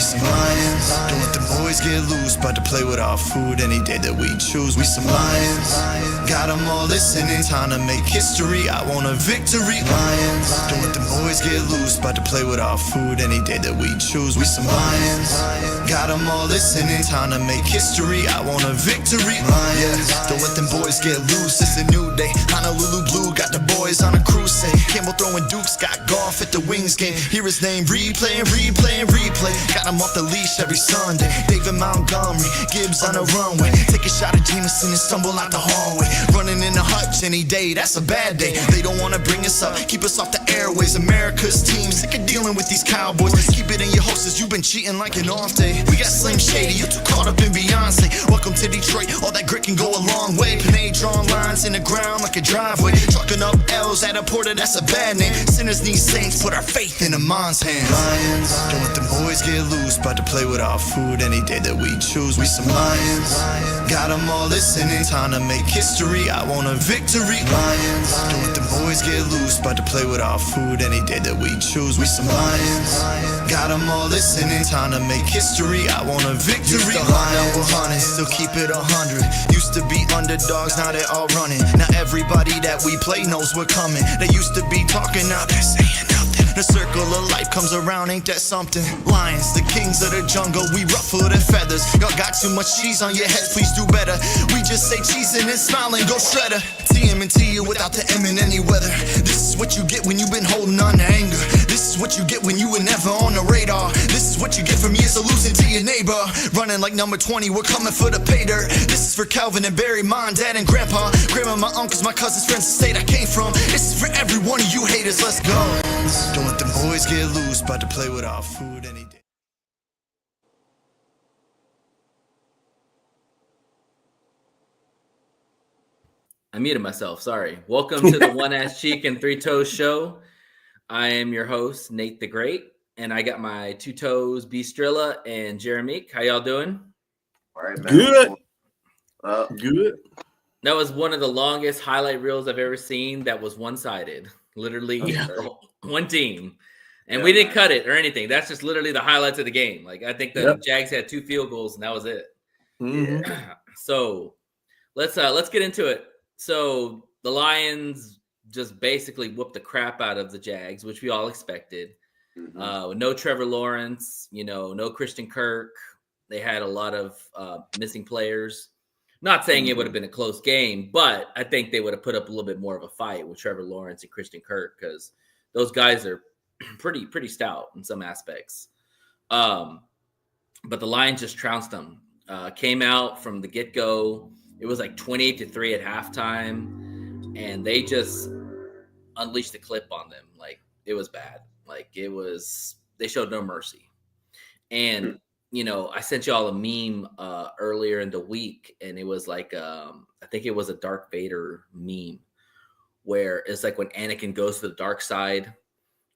We some lions. Don't let the boys get loose. About to play with our food any day that we choose. We some lions. Got them all listening. Time to make history. I want a victory. Lions. Don't let the boys get loose. About to play with our food any day that we choose. We some lions. Got them all listening. Time to make history. I want a victory. Lions. Don't let them boys get loose. It's a new day. Honolulu Blue got the boys on a crusade. Campbell throwing dukes. Got golf at the Wings game. Hear his name replay and replay and replay. Got him off the leash every Sunday. David Montgomery, Gibbs on the runway. Take a shot at Jameson and stumble out the hallway. Running in the hutch any day, that's a bad day. They don't wanna bring us up, keep us off the airways. America's team, sick of dealing with these cowboys. Keep it in your hostess, you've been cheating like an off day. We got Slim Shady, you too caught up in Beyonce. Welcome to Detroit, all that grit can go a long way. Panay drawing lines in the ground like a driveway. Trucking up L's at a porter, that's a bad name. Sinners need saints, put our faith in the mom's hands. Lions, don't let the boys get loose. About to play with our food any day that we choose. We some lions, got them all listening. Time to make history, I want a victory. Lions, don't let the boys get loose. About to play with our food any day that we choose. We some lions, got them all listening. Time to make history, I want a victory. Used to line up 100, still keep it 100. Used to be underdogs, now they all running. Now everybody that we play knows we're coming. They used to be talking, now they're saying nothing. The circle of life comes around, ain't that something? Lions, the kings of the jungle, we ruffle the feathers. Y'all got too much cheese on your heads, please do better. We just say cheese and then smile and go shredder. TMNT you without the M in any weather. This is what you get when you've been holding on to anger. This is what you get when you were never on the radar. This is what you get from years of losing to your neighbor. Running like number 20, we're coming for the pay dirt. This is for Calvin and Barry, mom, dad, and grandpa. Grandma, my uncles, my cousins, friends, the state I came from. This is for every one of you haters, let's go. Don't let the boys get loose, about to play with our food any day. I muted myself, sorry. Welcome to the One Ass Cheek and Three Toes show. I am your host, Nate the Great, and I got my two toes, Beastrilla and Jeremy. How y'all doing? All right, man. Good. Good. That was one of the longest highlight reels I've ever seen that was one-sided. Literally one team. And we didn't cut it or anything. That's just literally the highlights of the game. Like, I think the Jags had 2 field goals, and that was it. Mm-hmm. So let's get into it. So the Lions just basically whooped the crap out of the Jags, which we all expected. No Trevor Lawrence, no Christian Kirk. They had a lot of missing players. Not saying it would have been a close game, but I think they would have put up a little bit more of a fight with Trevor Lawrence and Christian Kirk because those guys are pretty stout in some aspects. But the Lions just trounced them. Came out from the get-go. It was like 28-3 at halftime, and they just unleashed the clip on them. Like, it was bad. Like, they showed no mercy. And I sent y'all a meme earlier in the week, and it was like I think it was a Darth Vader meme where it's like when Anakin goes to the dark side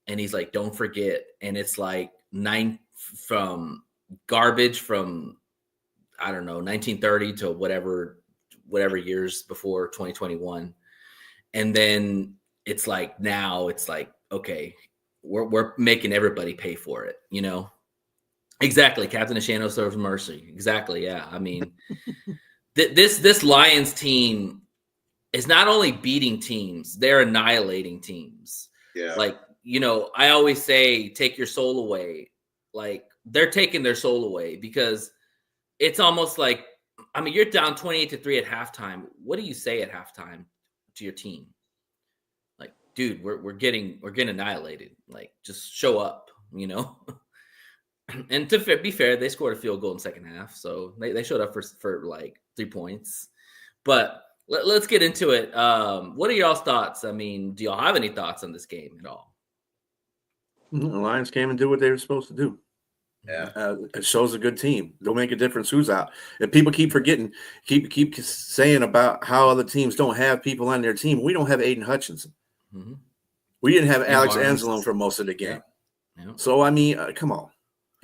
and he's like, don't forget. And it's like from garbage from, I don't know, 1930 to whatever years before 2021. And then it's like, now it's like, okay, we're making everybody pay for it, Exactly. Captain Ashano serves mercy. Exactly. Yeah. I mean, this Lions team is not only beating teams, they're annihilating teams. Yeah. Like, I always say, take your soul away. Like, they're taking their soul away because it's almost like, I mean, you're down 28-3 at halftime. What do you say at halftime to your team? Like, dude, we're getting annihilated. Like, just show up, And to be fair, they scored a field goal in the second half, so they showed up for like 3 points. But let's get into it. What are y'all's thoughts? I mean, do y'all have any thoughts on this game at all? The Lions came and did what they were supposed to do. Yeah, it shows a good team. Don't make a difference who's out. And people keep forgetting, keep saying about how other teams don't have people on their team. We don't have Aiden Hutchinson. Mm-hmm. We didn't have Alex Anzalone for most of the game. Yeah. So I mean, come on.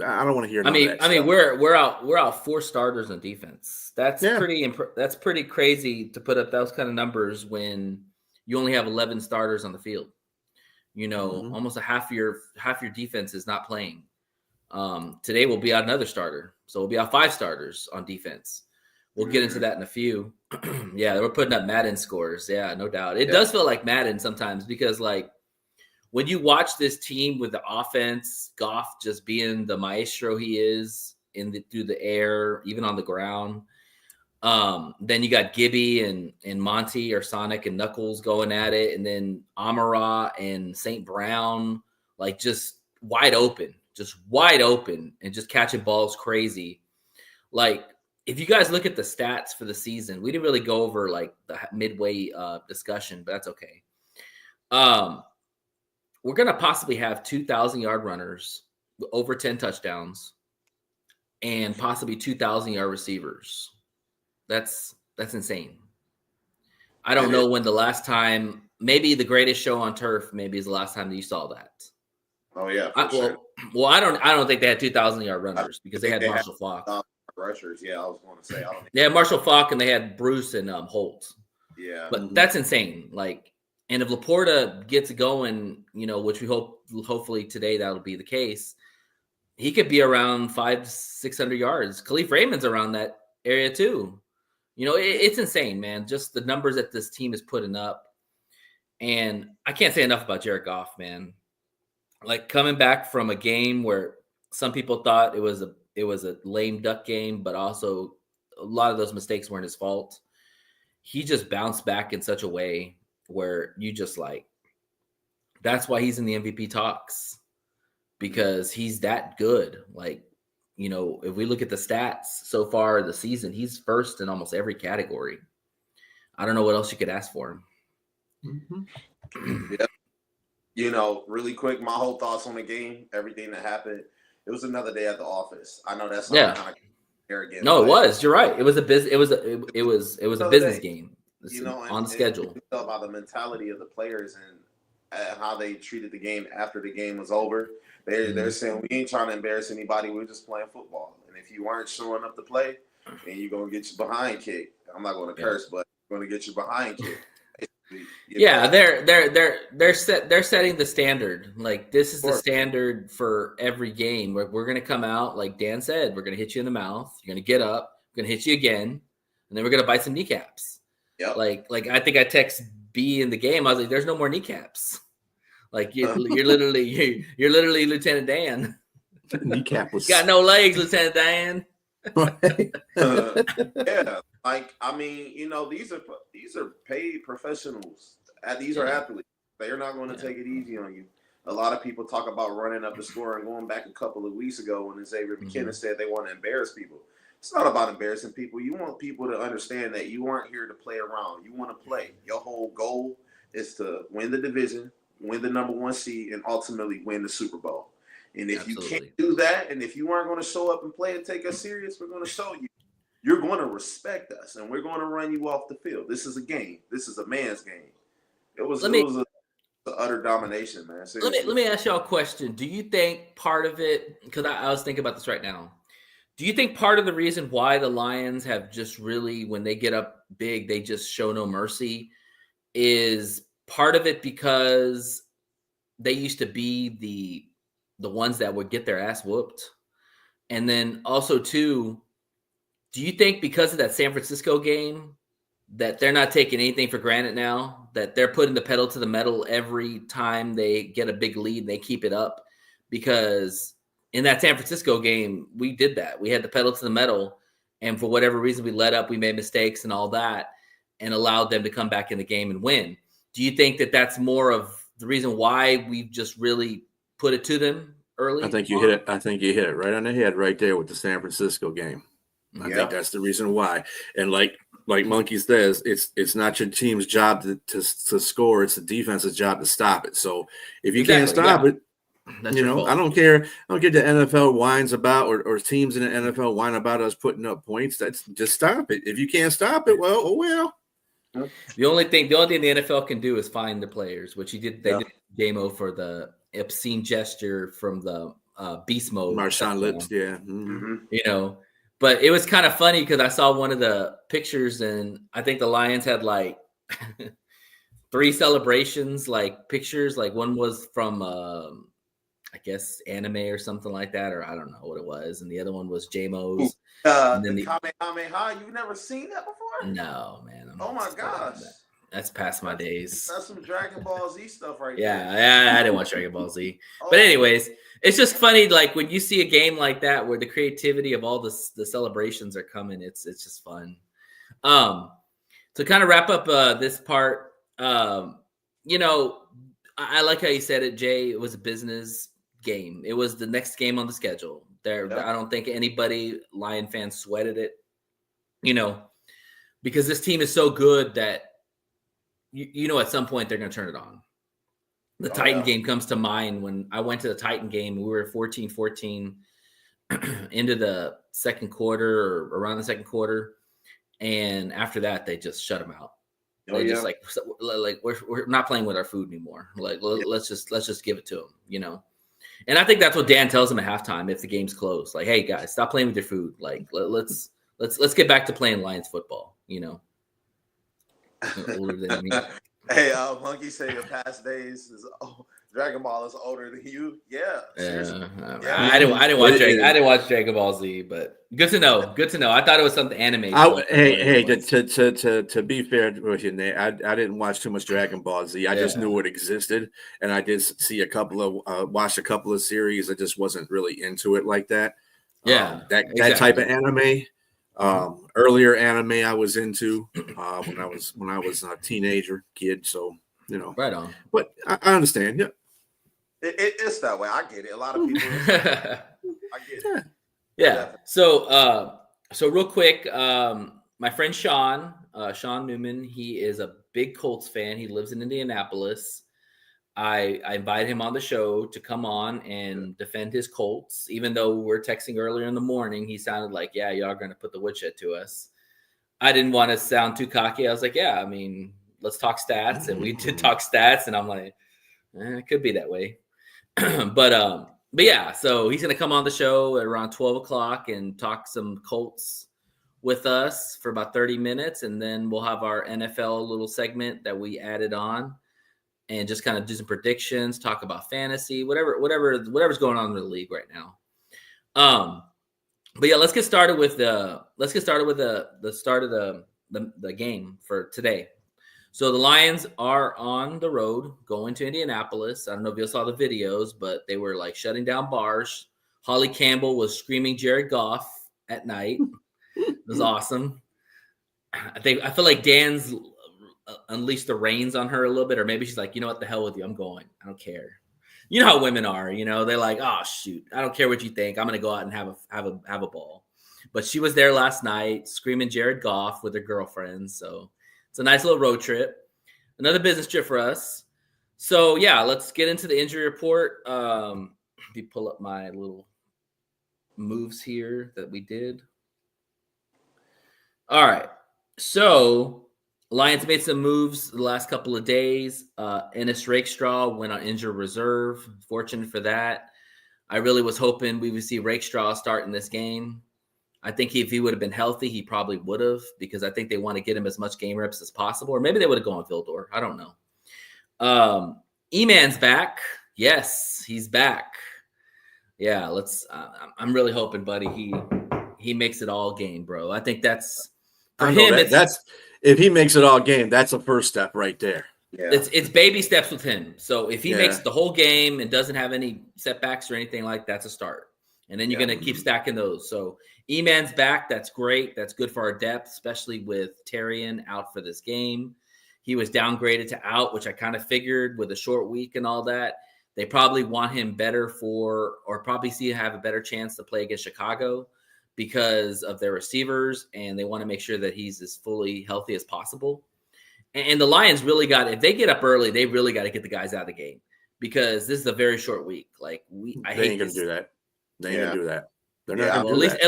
I don't want to hear. I mean, we're out 4 starters on defense. That's that's pretty crazy to put up those kind of numbers when you only have 11 starters on the field. Almost a half your defense is not playing. Today we'll be out another starter. So we'll be out 5 starters on defense. We'll get into that in a few. Yeah, we're putting up Madden scores. Yeah, no doubt. It does feel like Madden sometimes because, like, when you watch this team with the offense, Goff just being the maestro he is through the air, even on the ground. Then you got Gibby and Monty or Sonic and Knuckles going at it, and then Amara and St. Brown, like just wide open, and just catching balls crazy. Like, if you guys look at the stats for the season, we didn't really go over like the midway discussion, but that's okay. We're going to possibly have 2,000-yard runners, over 10 touchdowns, and possibly 2,000-yard receivers. That's insane. I don't know when the last time, maybe the greatest show on turf, maybe is the last time that you saw that. Oh yeah. Well, I don't think they had 2,000-yard runners because they had Marshall Faulk. Rushers, yeah, I was going to say. They had Marshall Faulk and they had Bruce and Holt. Yeah, but that's insane. Like, and if Laporta gets going, which we hopefully today that'll be the case, he could be around 500-600 yards. Khalif Raymond's around that area too. It's insane, man. Just the numbers that this team is putting up, and I can't say enough about Jared Goff, man. Like, coming back from a game where some people thought it was a lame duck game, but also a lot of those mistakes weren't his fault. He just bounced back in such a way where you just like, that's why he's in the MVP talks, because he's that good. Like, if we look at the stats so far this season, he's first in almost every category. I don't know what else you could ask for him. Yeah. Really quick, my whole thoughts on the game, everything that happened. It was another day at the office. I know that's not kind of arrogant. No, it was. You're right. It was a business game. On the schedule. About the mentality of the players and how they treated the game after the game was over. They're saying, we ain't trying to embarrass anybody. We're just playing football. And if you weren't showing up to play, then you're gonna get your behind kicked. I'm not going to curse, but you're going to get your behind kicked. Yeah, they're setting the standard. Like, this is the standard for every game. We're going to come out, like Dan said, we're going to hit you in the mouth. You're going to get up. We're going to hit you again, and then we're going to bite some kneecaps. Yep. Like I think I text B in the game. I was like, "There's no more kneecaps. Like, you're literally Lieutenant Dan. Kneecap was got no legs, Lieutenant Dan." Yeah, like, I mean, these are paid professionals. These are athletes. They're not going to take it easy on you. A lot of people talk about running up the score, and going back a couple of weeks ago when Xavier McKinnon said they want to embarrass people. It's not about embarrassing people. You want people to understand that you aren't here to play around. You want to play. Your whole goal is to win the division, win the number 1 seed, and ultimately win the Super Bowl. And if you can't do that, and if you aren't going to show up and play and take us serious, we're going to show you. You're going to respect us, and we're going to run you off the field. This is a game. This is a man's game. It was an utter domination, man. Seriously. Let me ask y'all a question. Do you think part of it, because I was thinking about this right now, do you think part of the reason why the Lions have just really, when they get up big, they just show no mercy, is part of it because they used to be the ones that would get their ass whooped? And then also, too, do you think because of that San Francisco game that they're not taking anything for granted now, that they're putting the pedal to the metal every time they get a big lead and they keep it up? Because in that San Francisco game, we did that. We had the pedal to the metal, and for whatever reason, we let up, we made mistakes and all that, and allowed them to come back in the game and win. Do you think that that's more of the reason why we've just really put it to them early? I think you hit it. I think you hit it right on the head right there with the San Francisco game. I think that's the reason why. And like Monkey says, it's not your team's job to score. It's the defense's job to stop it. So if you can't stop it, that's I don't care. I don't get the NFL whines about or teams in the NFL whine about us putting up points. That's just stop it. If you can't stop it, well, oh well. The only thing the NFL can do is find the players, which he did. They did Damo for the obscene gesture from the beast mode. Marshawn Lynch, But it was kind of funny because I saw one of the pictures, and I think the Lions had like 3 celebrations, like pictures. Like, one was from I guess anime or something like that, or I don't know what it was. And the other one was JMO's. And then the Kamehameha, you've never seen that before? No, man. Oh my gosh. That's past my days. That's some Dragon Ball Z stuff right there. there. Yeah, I didn't watch Dragon Ball Z. But anyways, it's just funny, like when you see a game like that where the creativity of all the celebrations are coming, it's just fun. To kind of wrap up this part, you know, I like how you said it, Jay. It was a business game. It was the next game on the schedule. I don't think anybody, Lion fans, sweated it, you know, because this team is so good that you know, at some point they're going to turn it on. The Titan game comes to mind. When I went to the Titan game, we were 14-14 into the second quarter or around the second quarter. And after that, they just shut them out. Just like we're not playing with our food anymore. Like, let's just give it to them, you know? And I think that's what Dan tells them at halftime if the game's closed. Like, hey guys, stop playing with your food. Like, let's get back to playing Lions football, you know? Older than me. Hey, Monkey say your past days is Dragon Ball is older than you. Yeah. I didn't watch Dragon Ball Z, but good to know. Good to know. I thought it was something anime. To be fair with you, Nate, I didn't watch too much Dragon Ball Z. I just knew it existed, and I did see watched a couple of series. I just wasn't really into it like that. That type of anime. Earlier anime I was into when I was a teenager kid, so you know, right on. But I understand. Yeah, it's that way. I get it. A lot of people. I get it. Yeah. So real quick, my friend Sean Newman, he is a big Colts fan. He lives in Indianapolis. I invited him on the show to come on and defend his Colts. Even though we were texting earlier in the morning, he sounded like, yeah, y'all are going to put the woodshed to us. I didn't want to sound too cocky. I was like, yeah, I mean, let's talk stats. And we did talk stats. And I'm like, it could be that way. But yeah, so he's going to come on the show at around 12 o'clock and talk some Colts with us for about 30 minutes. And then we'll have our NFL little segment that we added on. And just kind of do some predictions, talk about fantasy, whatever's going on in the league right now. But yeah, let's get started with the start of the game for today. So the Lions are on the road going to Indianapolis. I don't know if you saw the videos, but they were like shutting down bars. Holly Campbell was screaming Jared Goff at night. It was awesome. I feel like Dan's unleashed the reins on her a little bit, or maybe she's like, you know what, the hell with you, I'm going, I don't care. You know how women are, you know, they're like, oh shoot, I don't care what you think, I'm gonna go out and have a ball. But she was there last night screaming Jared Goff with her girlfriends, so it's a nice little road trip, another business trip for us. So yeah, let's get into the injury report. Let me pull up my little moves here that we did. All right, so Lions made some moves the last couple of days. Ennis Rakestraw went on injured reserve. Fortunate for that. I really was hoping we would see Rakestraw start in this game. I think if he would have been healthy, he probably would have, because I think they want to get him as much game reps as possible. Or maybe they would have gone Vildor. I don't know. E-Man's back. Yes, he's back. Yeah, I'm really hoping, buddy, he makes it all game, bro. I think that's for him. If he makes it all game, that's a first step right there. Yeah. It's baby steps with him. So if he makes the whole game and doesn't have any setbacks or anything like that's a start. And then you're going to keep stacking those. So E-Man's back. That's great. That's good for our depth, especially with Terrian out for this game. He was downgraded to out, which I kind of figured with a short week and all that. They probably want him better have a better chance to play against Chicago because of their receivers, and they want to make sure that he's as fully healthy as possible. And the Lions really if they get up early, they really got to get the guys out of the game, because this is a very short week. Like they ain't gonna do that. They ain't gonna do that. They're not gonna do that.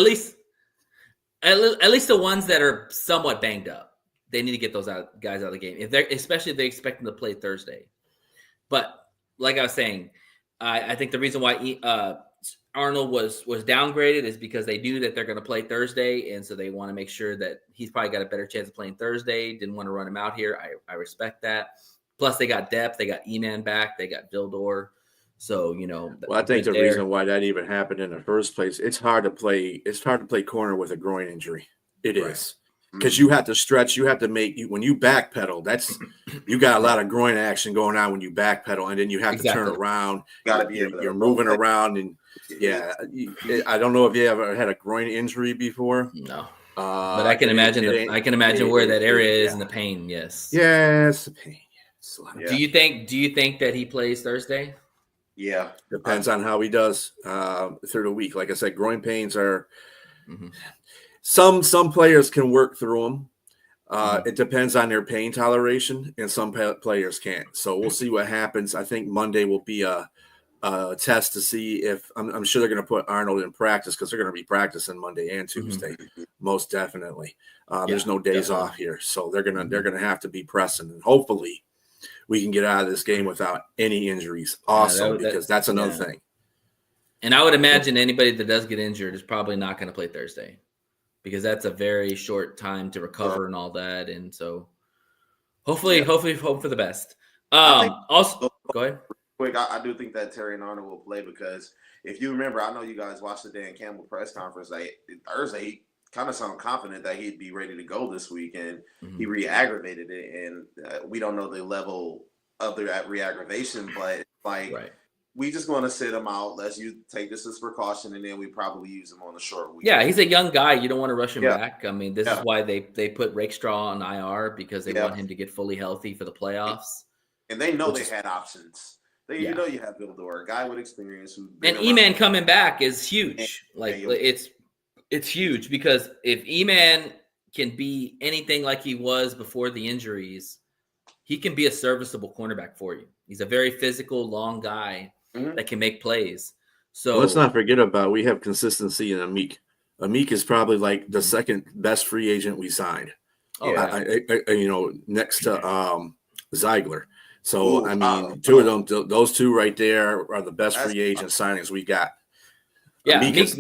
At least the ones that are somewhat banged up, they need to get those guys out of the game. Especially if they expect them to play Thursday. But like I was saying, I think the reason why Arnold was downgraded is because they knew that they're going to play Thursday, and so they want to make sure that he's probably got a better chance of playing Thursday. Didn't want to run him out here. I respect that. Plus, they got depth. They got E-Man back. They got Vildor. So, Well, I think the reason why that even happened in the first place, it's hard to play corner with a groin injury. It is. Because you have to stretch, you have to when you backpedal, you got a lot of groin action going on when you backpedal, and then you have to turn around. You're moving around, and I don't know if you ever had a groin injury before. No, but I can imagine where that area is and the pain. Yes, the pain. Yeah. Do you think that he plays Thursday? Yeah, depends on how he does through the week. Like I said, groin pains are. Mm-hmm. Some players can work through them. It depends on their pain toleration, and some players can't. So we'll see what happens. I think Monday will be a test to see if I'm sure they're going to put Arnold in practice because they're going to be practicing Monday and Tuesday, most definitely. There's no days off here, so they're gonna have to be pressing, and hopefully we can get out of this game without any injuries. Also, because that's another thing. And I would imagine anybody that does get injured is probably not going to play Thursday, because that's a very short time to recover and all that. And so hopefully hope for the best. Also, go ahead. Quick, I do think that Terry and Arnold will play, because if you remember, I know you guys watched the Dan Campbell press conference Thursday. He kind of sounded confident that he'd be ready to go this week, and he re-aggravated it. And we don't know the level of the re-aggravation, but we just want to sit him out. Let's take this as precaution, and then we probably use him on a short week. Yeah, he's a young guy. You don't want to rush him back. I mean, this is why they put Rakestraw on IR, because they want him to get fully healthy for the playoffs. And they know they had options. You know you have Vildor, a guy with experience. And E-Man coming back is huge. It's huge, because if E-Man can be anything like he was before the injuries, he can be a serviceable cornerback for you. He's a very physical, long guy that can make plays. So let's not forget about, we have consistency in Amik. Amik is probably like the second best free agent we signed. Next to Ziegler. So I mean, two of them, those two right there are the best free agent signings we got. Yeah, Meek's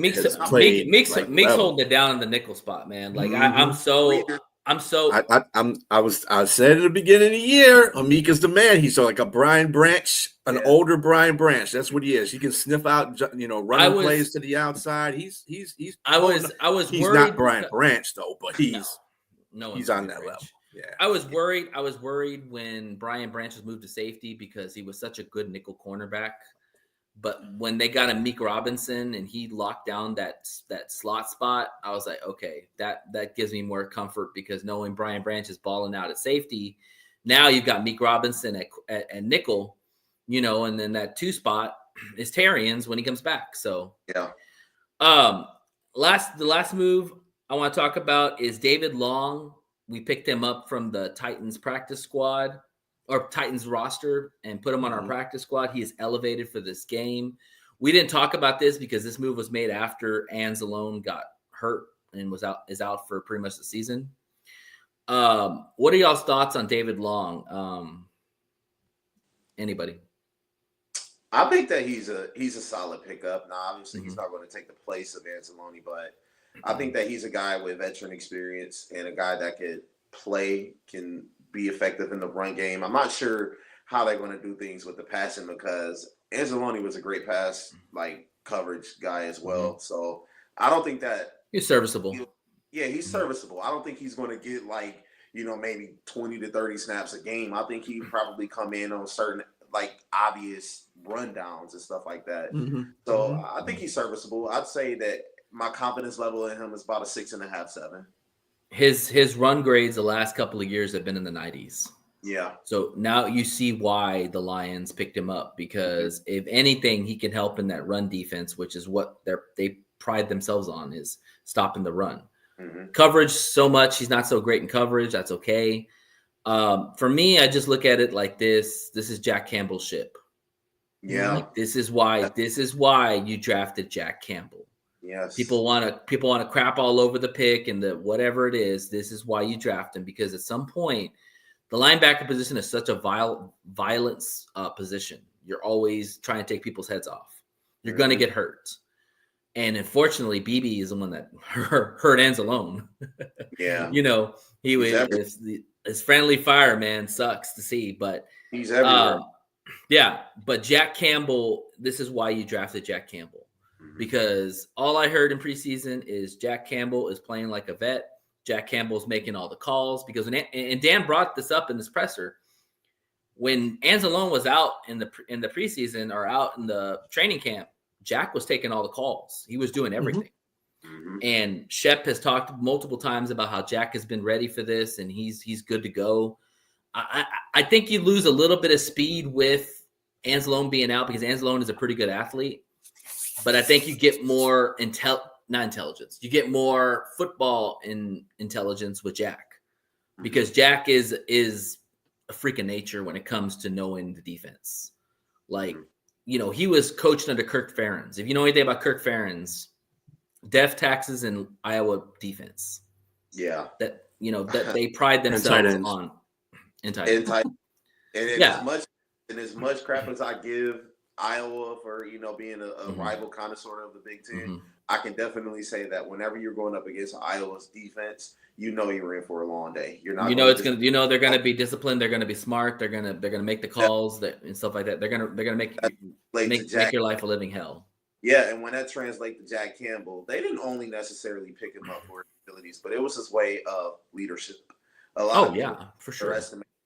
holding it down in the nickel spot, man. Like I said at the beginning of the year, Amik is the man. He's like a Brian Branch, older Brian Branch. That's what he is. He can sniff out, running plays to the outside. He's I was he's worried not Brian Branch though, but he's on that level. Yeah. I was worried when Brian Branch was moved to safety, because he was such a good nickel cornerback. But when they got Amik Robinson and he locked down that slot spot, I was like, okay, that gives me more comfort, because knowing Brian Branch is balling out at safety, now you've got Meek Robinson at nickel, and then that 2 spot is Terrian's when he comes back. So the last move I want to talk about is David Long. We picked him up from the Titans practice squad, or Titans roster, and put him on our practice squad. He is elevated for this game. We didn't talk about this because this move was made after Anzalone got hurt and is out for pretty much the season. What are y'all's thoughts on David Long? Anybody? I think that he's a solid pickup. Now, obviously, he's not going to take the place of Anzalone, but I think that he's a guy with veteran experience and a guy that can be effective in the run game. I'm not sure how they're going to do things with the passing, because Anzalone was a great pass coverage guy as well. So I don't think that he's serviceable. He's serviceable. I don't think he's going to get maybe 20 to 30 snaps a game. I think he'd probably come in on certain obvious rundowns and stuff like that. So I think he's serviceable. I'd say that my confidence level in him is about a 6.5, 7. His run grades the last couple of years have been in the 90s. Yeah. So now you see why the Lions picked him up, because if anything, he can help in that run defense, which is what they pride themselves on, is stopping the run. Coverage so much, he's not so great in coverage. That's okay. For me, I just look at it like this. This is Jack Campbell's ship. Yeah. This is why you drafted Jack Campbell. Yes. People want to crap all over the pick and the whatever it is. This is why you draft him, because at some point, the linebacker position is such a violence position. You're always trying to take people's heads off. You're going to get hurt. And unfortunately, BB is the one that hurt Anzalone. Yeah. He was his friendly fire, man, sucks to see, but he's everywhere. But Jack Campbell, this is why you drafted Jack Campbell, because all I heard in preseason is Jack Campbell is playing like a vet. Jack Campbell's making all the calls because and Dan brought this up in this presser. When Anzalone was out in the preseason or out in the training camp, Jack was taking all the calls. He was doing everything. And Shep has talked multiple times about how Jack has been ready for this and he's good to go. I think you lose a little bit of speed with Anzalone being out because Anzalone is a pretty good athlete. But I think you get more not intelligence. You get more football intelligence with Jack because Jack is a freak of nature when it comes to knowing the defense. Like, he was coached under Kirk Ferentz. If you know anything about Kirk Ferentz, death taxes and Iowa defense. Yeah. That they pride themselves on in tight ends. And as much crap as I give Iowa for being a rival kind of sort of the Big Ten, I can definitely say that whenever you're going up against Iowa's defense, you're in for a long day. You're not. They're gonna be disciplined. They're gonna be smart. They're gonna make the calls and stuff like that. They're gonna make your life a living hell. Yeah, and when that translates to Jack Campbell, they didn't only necessarily pick him up for his abilities, but it was his way of leadership. For sure.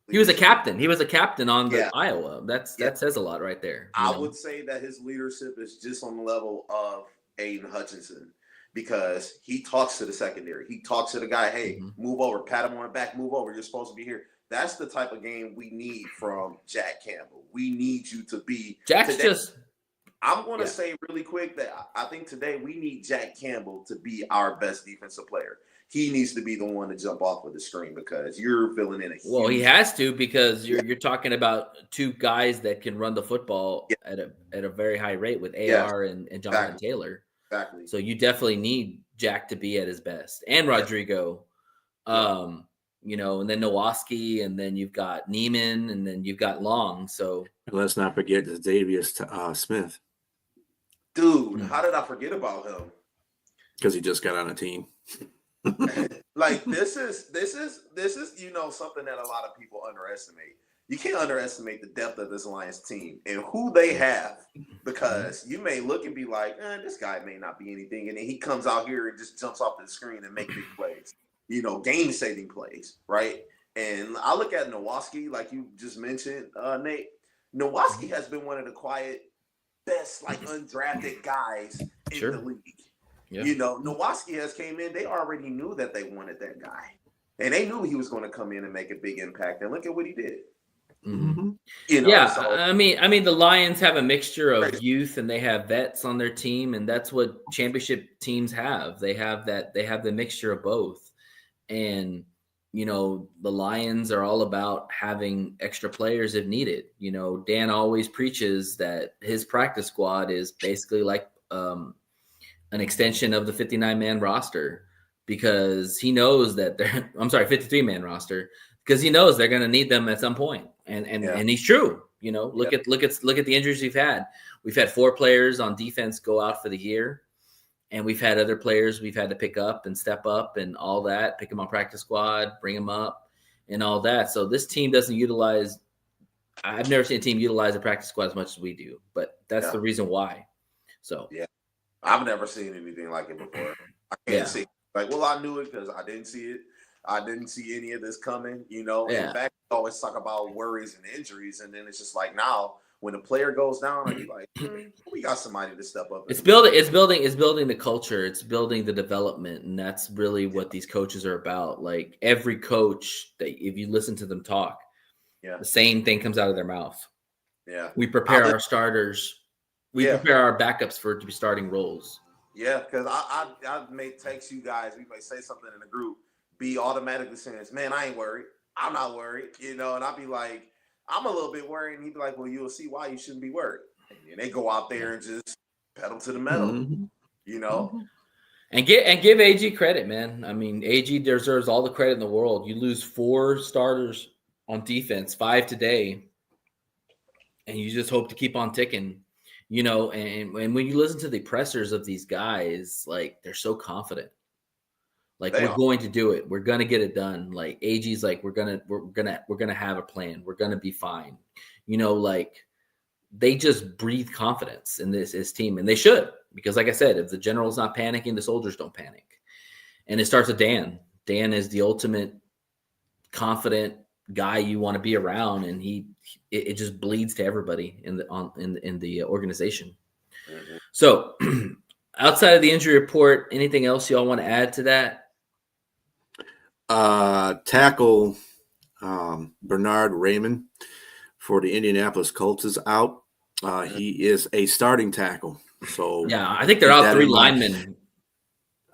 He was a captain. He was a captain on the Iowa. That says a lot right there. I would say that his leadership is just on the level of Aiden Hutchinson because he talks to the secondary. He talks to the guy, hey, move over, pat him on the back, move over. You're supposed to be here. That's the type of game we need from Jack Campbell. We need you to be. I'm going to say really quick that I think today we need Jack Campbell to be our best defensive player. He needs to be the one to jump off of the screen because you're filling in he has to because you're talking about two guys that can run the football at a very high rate with AR and Jonathan Taylor. Exactly. So you definitely need Jack to be at his best and Rodrigo, and then Nowoski, and then you've got Neiman, and then you've got Long. So let's not forget Davius Smith. Dude, how did I forget about him? Because he just got on a team. Like this is something that a lot of people underestimate. You can't underestimate the depth of this Lions team and who they have because you may look and be like, this guy may not be anything, and then he comes out here and just jumps off the screen and make big plays, game-saving plays, right? And I look at Nowoski, like you just mentioned, Nate. Nowoski has been one of the quiet, best undrafted guys in the league. Yeah. Nowoski has came in. They already knew that they wanted that guy, and they knew he was going to come in and make a big impact. And look at what he did. I mean, the Lions have a mixture of youth and they have vets on their team, and that's what championship teams have. They have the mixture of both, and the Lions are all about having extra players if needed. Dan always preaches that his practice squad is basically like an extension of the 59-man roster because he knows that 53-man roster because he knows they're going to need them at some point. And he's true. Look at the injuries we've had. We've had 4 players on defense go out for the year, and we've had other players we've had to pick up and step up and all that, pick them on practice squad, bring them up and all that. So this team doesn't utilize – I've never seen a team utilize a practice squad as much as we do, but that's the reason why. So I've never seen anything like it before. I can't see. I knew it because I didn't see it. I didn't see any of this coming, In fact, we always talk about worries and injuries, and then it's just like now when a player goes down, you're like, we got somebody to step up. It's building the culture. It's building the development, and that's really what these coaches are about. Like every coach, if you listen to them talk, the same thing comes out of their mouth. Yeah, we prepare our starters. We prepare our backups to be starting roles. Yeah, because I may text you guys. We may say something in the group. Be automatically saying, man, I ain't worried. I'm not worried. And I'll be like, I'm a little bit worried. And he'd be like, well, you'll see why you shouldn't be worried. And they go out there and just pedal to the metal, And give AG credit, man. I mean, AG deserves all the credit in the world. You lose 4 starters on defense, 5 today, and you just hope to keep on ticking. And when you listen to the pressers of these guys, like they're so confident. Like we're going to do it. We're going to get it done. Like AG's like, we're going to have a plan. We're going to be fine. they just breathe confidence in this team, and they should, because like I said, if the general's not panicking, the soldiers don't panic. And it starts with Dan. Dan is the ultimate confident guy you want to be around, and it just bleeds to everybody in the organization. Mm-hmm. So outside of the injury report, anything else y'all want to add to that? Tackle Bernard Raymond for the Indianapolis Colts is out. He is a starting tackle. So yeah, I think they're out 3 linemen.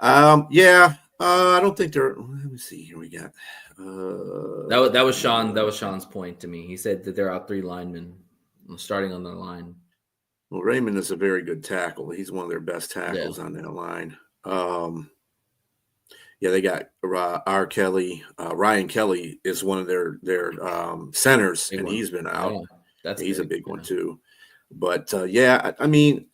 I don't think they're. Let me see. Here we got. That was Sean. That was Sean's point to me. He said that they're out 3 linemen starting on their line. Well, Raymond is a very good tackle. He's one of their best tackles on that line. They got R. Kelly. Ryan Kelly is one of their centers, and he's been out. Yeah, he's a big one too. But I mean,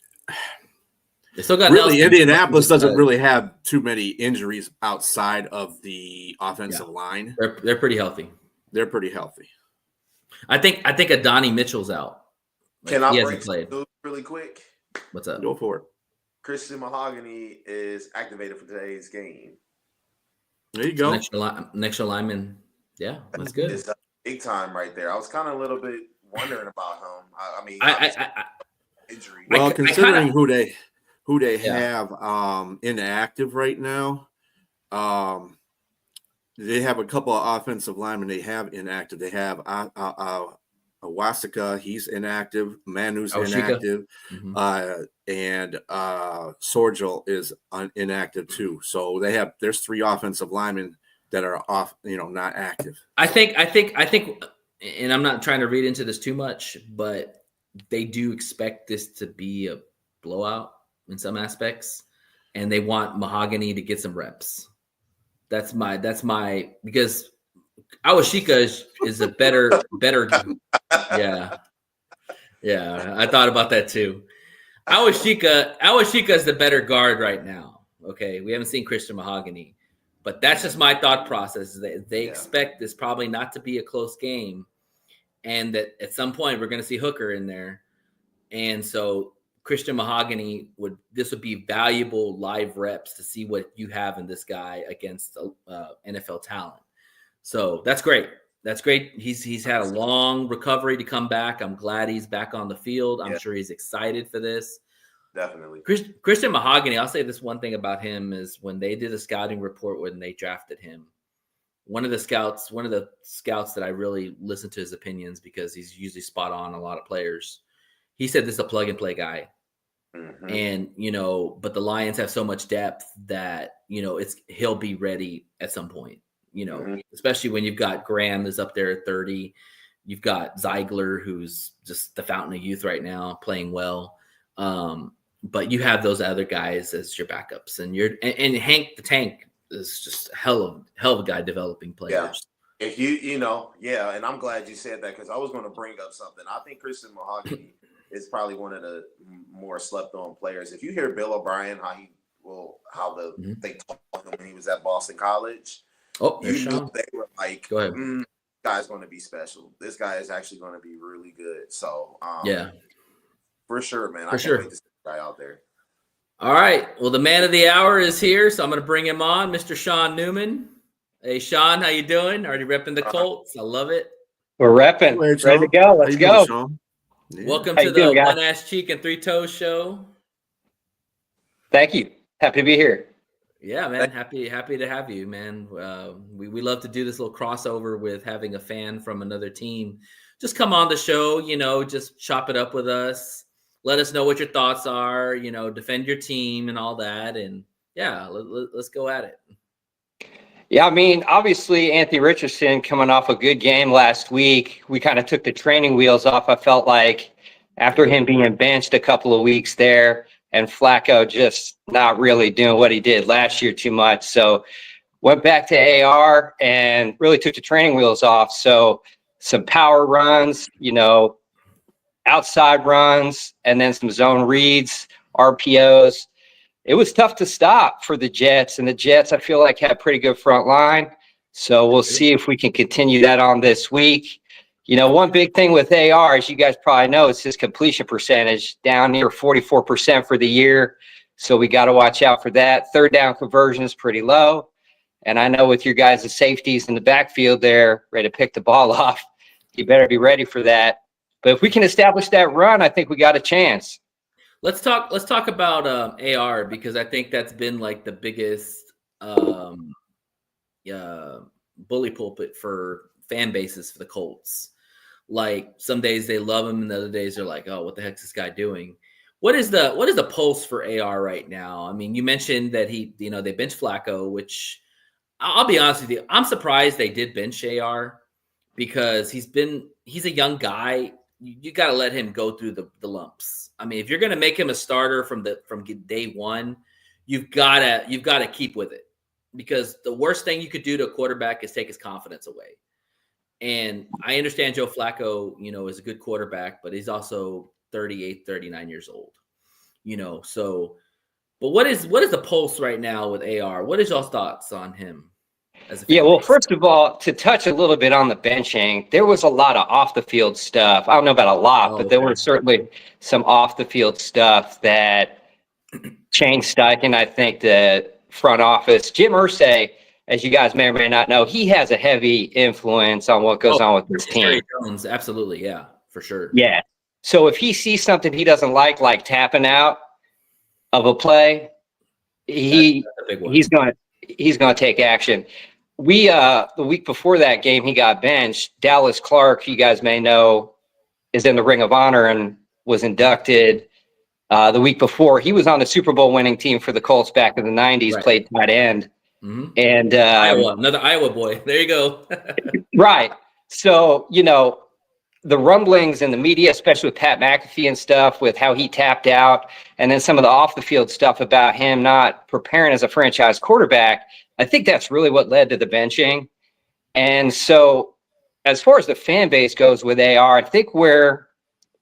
they still got really Indianapolis doesn't really have too many injuries outside of the offensive line. They're pretty healthy. They're pretty healthy. I think Adonai Mitchell's out. Can I break some really quick? What's up? Go for it. Christian Mahogany is activated for today's game. There you go. Next lineman. Yeah, that's good. It's big time right there. I was kind of a little bit wondering about him. I mean, injury. Well, considering who they have inactive right now, they have a couple of offensive linemen they have inactive. They have Wasika, he's inactive. Manu's inactive. Mm-hmm. And Sorgel is inactive too. So there's 3 offensive linemen that are off, not active. I think, and I'm not trying to read into this too much, but they do expect this to be a blowout in some aspects, and they want Mahogany to get some reps. That's my because Awashika is a better. Yeah. I thought about that too. Awashika is the better guard right now. Okay, we haven't seen Christian Mahogany, but that's just my thought process. They expect this probably not to be a close game, and that at some point we're going to see Hooker in there, and so Christian Mahogany would be valuable live reps to see what you have in this guy against NFL talent. So that's great. That's great. He's had a long recovery to come back. I'm glad he's back on the field. I'm sure he's excited for this. Definitely. Christian Mahogany, I'll say this one thing about him is when they did a scouting report when they drafted him, one of the scouts that I really listened to his opinions because he's usually spot on a lot of players. He said this is a plug and play guy. Mm-hmm. And, but the Lions have so much depth that, he'll be ready at some point. Especially when you've got Graham is up there at 30. You've got Ziegler, who's just the fountain of youth right now, playing well. But you have those other guys as your backups, and and Hank the Tank is just hell of a guy developing players. Yeah. If and I'm glad you said that because I was going to bring up something. I think Christian Mahogany is probably one of the more slept on players. If you hear Bill O'Brien, they talked to him when he was at Boston College. Oh, you knew they were like, this guy's going to be special. This guy is actually going to be really good. So, for sure, man. I can't wait to see the guy out there. All right. Well, the man of the hour is here, so I'm going to bring him on, Mr. Sean Newman. Hey, Sean, how you doing? Already repping the Colts. I love it. We're repping. Ready to go. Let's go. Doing, yeah. Welcome to the One Ass Cheek and Three Toes show. Thank you. Happy to be here. Yeah, man. Happy to have you, man. We love to do this little crossover with having a fan from another team. Just come on the show, just chop it up with us. Let us know what your thoughts are, defend your team and all that. And let's go at it. Yeah, I mean, obviously Anthony Richardson coming off a good game last week. We kind of took the training wheels off. I felt like after him being benched a couple of weeks there, and Flacco just not really doing what he did last year too much. So went back to AR and really took the training wheels off. So some power runs, outside runs, and then some zone reads, RPOs. It was tough to stop for the Jets, and the Jets, I feel like, had a pretty good front line. So we'll see if we can continue that on this week. One big thing with AR, as you guys probably know, is his completion percentage down near 44% for the year. So we got to watch out for that. Third down conversion is pretty low. And I know with your guys' safeties in the backfield there, ready to pick the ball off, you better be ready for that. But if we can establish that run, I think we got a chance. Let's talk about AR, because I think that's been like the biggest bully pulpit for fan bases for the Colts. Like, some days they love him and the other days they're like, oh, what the heck's this guy doing? What is the pulse for AR right now? I mean, you mentioned that they benched Flacco, which I'll be honest with you, I'm surprised they did bench AR, because he's a young guy. You got to let him go through the lumps. I mean, if you're going to make him a starter from day one, you've got to keep with it, because the worst thing you could do to a quarterback is take his confidence away. And I understand Joe Flacco, is a good quarterback, but he's also 38, 39 years old, so, but what is the pulse right now with AR? What is y'all's thoughts on him? Well, first of all, to touch a little bit on the benching, there was a lot of off the field stuff. I don't know about a lot, but there was certainly some off the field stuff that changed Steichen. I think the front office, Jim Irsay, as you guys may or may not know, he has a heavy influence on what goes on with his team. Jones, absolutely, yeah, for sure. Yeah. So if he sees something he doesn't like tapping out of a play, he's going to take action. The week before that game, he got benched. Dallas Clark, you guys may know, is in the Ring of Honor and was inducted the week before. He was on the Super Bowl winning team for the Colts back in the 90s, right. Played tight end. Mm-hmm. And another Iowa boy. There you go. Right. So, the rumblings in the media, especially with Pat McAfee and stuff, with how he tapped out, and then some of the off the field stuff about him not preparing as a franchise quarterback, I think that's really what led to the benching. And so as far as the fan base goes with AR, I think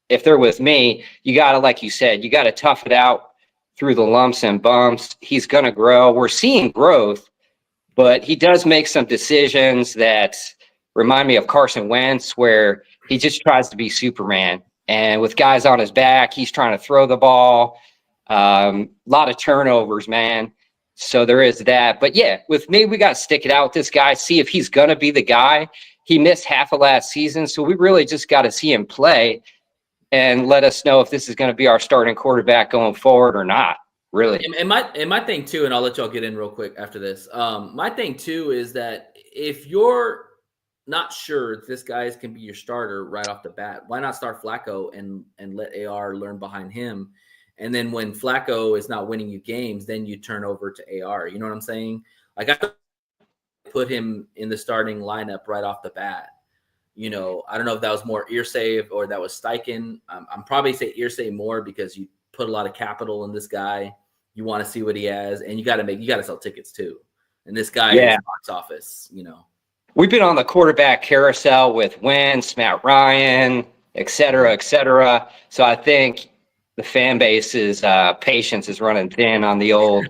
if they're with me, you got to, like you said, you got to tough it out through the lumps and bumps. He's going to grow. We're seeing growth, but he does make some decisions that remind me of Carson Wentz, where he just tries to be Superman. And with guys on his back, he's trying to throw the ball. A lot of turnovers, man. So there is that. But yeah, with me, we got to stick it out with this guy, see if he's going to be the guy. He missed half of last season, so we really just got to see him play and let us know if this is going to be our starting quarterback going forward or not, really. And my thing too, and I'll let y'all get in real quick after this. My thing too is that if you're not sure if this guy can be your starter right off the bat, why not start Flacco and let AR learn behind him? And then when Flacco is not winning you games, then you turn over to AR. You know what I'm saying? Like, I put him in the starting lineup right off the bat. I don't know if that was more Irsay or that was Steichen. I'm probably say Irsay more, because you put a lot of capital in this guy. You want to see what he has, and you got to sell tickets too. And this guy is box office, We've been on the quarterback carousel with Wentz, Matt Ryan, et cetera, et cetera. So I think the fan base's patience is running thin on the old,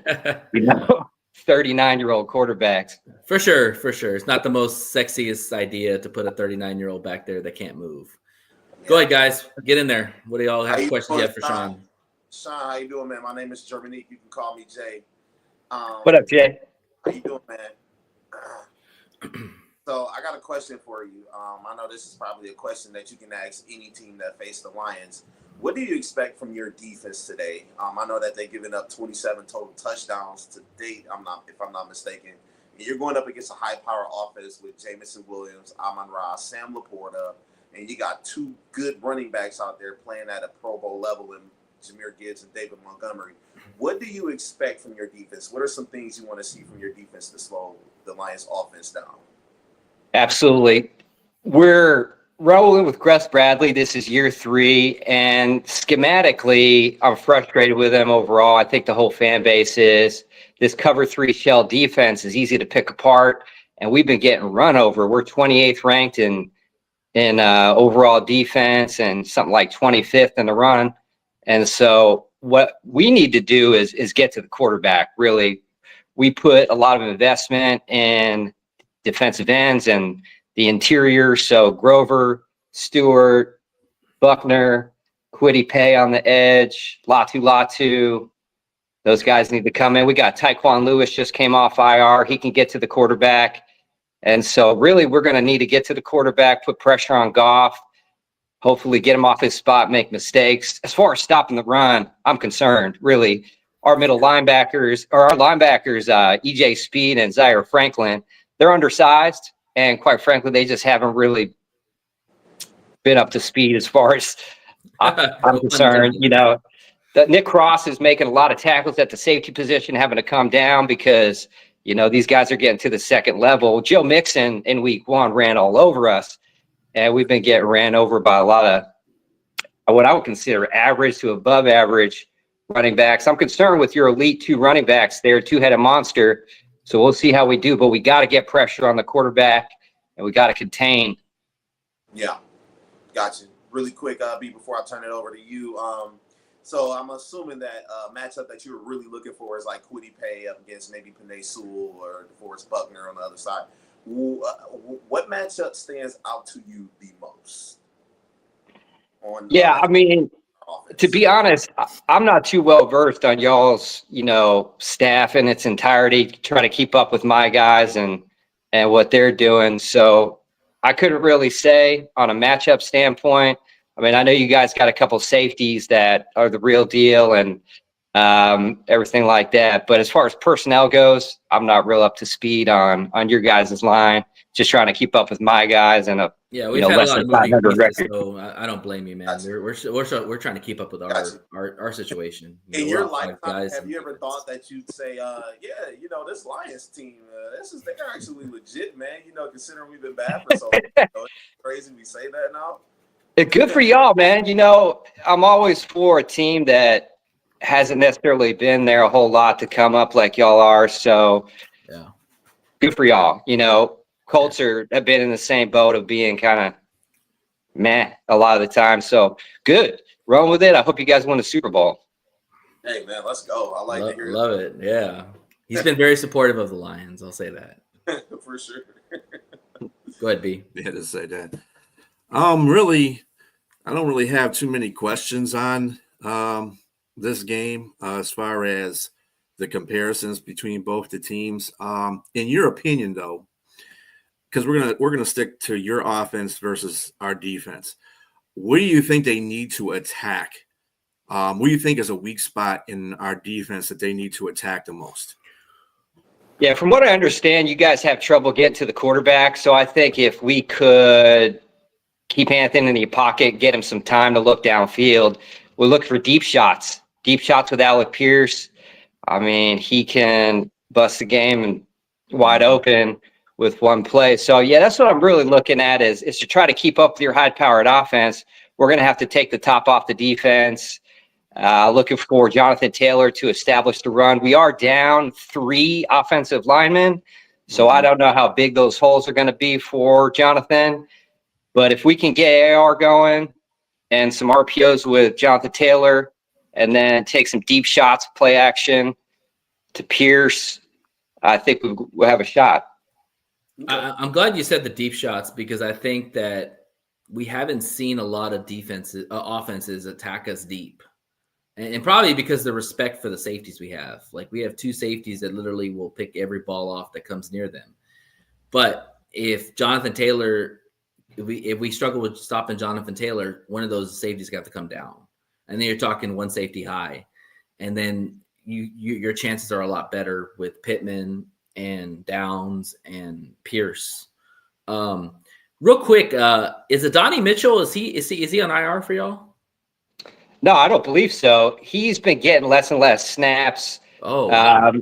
39-year-old quarterbacks. For sure. It's not the most sexiest idea to put a 39-year-old back there that can't move. Go ahead, guys. Get in there. What do y'all have questions yet for Sean? Sean, how you doing, man? My name is Germany. You can call me Jay. What up, Jay? How you doing, man? So I got a question for you. I know this is probably a question that you can ask any team that faced the Lions. What do you expect from your defense today? I know that they've given up 27 total touchdowns to date, if I'm not mistaken. And you're going up against a high-power offense with Jamison Williams, Amon-Ra, Sam Laporta, and you got two good running backs out there playing at a Pro Bowl level in Jahmyr Gibbs and David Montgomery. What do you expect from your defense? What are some things you want to see from your defense to slow the Lions' offense down? Absolutely. We're rolling with Gus Bradley. This is year 3, and schematically, I'm frustrated with him overall. I think the whole fan base is. This cover 3 shell defense is easy to pick apart, and we've been getting run over. We're 28th ranked in overall defense and something like 25th in the run. And so what we need to do is get to the quarterback, really. We put a lot of investment in defensive ends and the interior. So Grover, Stewart, Buckner, Kwity Paye on the edge, Latu. Those guys need to come in. We got Tyquan Lewis just came off IR. He can get to the quarterback. And so really we're going to need to get to the quarterback, put pressure on Goff, hopefully get him off his spot, make mistakes. As far as stopping the run, I'm concerned, really. Our linebackers, EJ Speed and Zaire Franklin, they're undersized. And quite frankly, they just haven't really been up to speed as far as I'm concerned. You know, that Nick Cross is making a lot of tackles at the safety position, having to come down because, you know, these guys are getting to the second level. Joe Mixon in week 1 ran all over us, and we've been getting ran over by a lot of what I would consider average to above average running backs. I'm concerned with your elite 2 running backs there, two-headed monster. So we'll see how we do, but we got to get pressure on the quarterback, and we got to contain. Yeah, gotcha. Really quick, B, before I turn it over to you. So I'm assuming that matchup that you're really looking for is like Kwity Paye up against maybe Penei Sewell or DeForest Buckner on the other side. What matchup stands out to you the most? I mean, offense? To be honest, I'm not too well versed on y'all's, you know, staff in its entirety, trying to keep up with my guys and what they're doing. So I couldn't really say on a matchup standpoint. I mean, I know you guys got a couple safeties that are the real deal and everything like that. But as far as personnel goes, I'm not real up to speed on your guys' line. Just trying to keep up with my guys and we've had a lot of moving pieces, so I don't blame you, man. Gotcha. We're trying to keep up with our situation. In your lifetime, have you ever thought that you'd say, you know, this Lions team, they're actually legit, man. You know, considering we've been bad for so long. You know, it's crazy we say that now. Good for y'all, man. You know, I'm always for a team that hasn't necessarily been there a whole lot to come up like y'all are. So, yeah, good for y'all. You know, Colts have been in the same boat of being kind of meh a lot of the time. So, good. Run with it. I hope you guys win the Super Bowl. Hey, man, let's go. I like to hear love it. Yeah. He's been very supportive of the Lions. I'll say that. For sure. Go ahead, B. Yeah, to say that. Really, I don't really have too many questions on this game as far as the comparisons between both the teams. In your opinion, though, because we're gonna stick to your offense versus our defense, what do you think they need to attack? What do you think is a weak spot in our defense that they need to attack the most? Yeah, from what I understand, you guys have trouble getting to the quarterback. So I think if we could keep Anthony in the pocket, get him some time to look downfield, we'll look for deep shots with Alec Pierce. I mean, he can bust the game and wide open with one play. So, yeah, that's what I'm really looking at is to try to keep up with your high-powered offense. We're going to have to take the top off the defense. Looking for Jonathan Taylor to establish the run. We are down 3 offensive linemen, so I don't know how big those holes are going to be for Jonathan. But if we can get AR going and some RPOs with Jonathan Taylor and then take some deep shots, play action to Pierce, I think we'll have a shot. I'm glad you said the deep shots because I think that we haven't seen a lot of offenses attack us deep. And probably because the respect for the safeties we have. Like we have 2 safeties that literally will pick every ball off that comes near them. But if Jonathan Taylor, if we struggle with stopping Jonathan Taylor, one of those safeties got to come down. And then you're talking 1 safety high. And then your chances are a lot better with Pittman and Downs and Pierce. Real quick, is Adonai Mitchell, is he on IR for y'all? No, I don't believe so. He's been getting less and less snaps. Okay.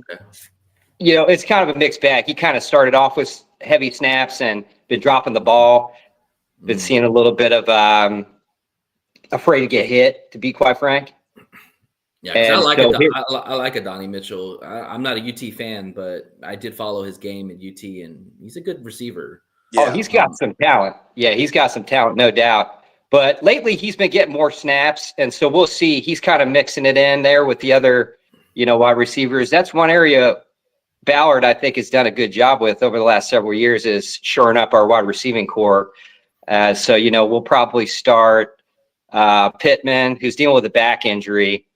You know, it's kind of a mixed bag. He kind of started off with heavy snaps and been dropping the ball. Been seeing a little bit of afraid to get hit, to be quite frank. Yeah, I like Adonai Mitchell. I'm not a UT fan, but I did follow his game at UT, and he's a good receiver. Yeah. Oh, he's got some talent. Yeah, he's got some talent, no doubt. But lately, he's been getting more snaps, and so we'll see. He's kind of mixing it in there with the other, wide receivers. That's one area Ballard, I think, has done a good job with over the last several years is shoring up our wide receiving core. So, we'll probably start Pittman, who's dealing with a back injury.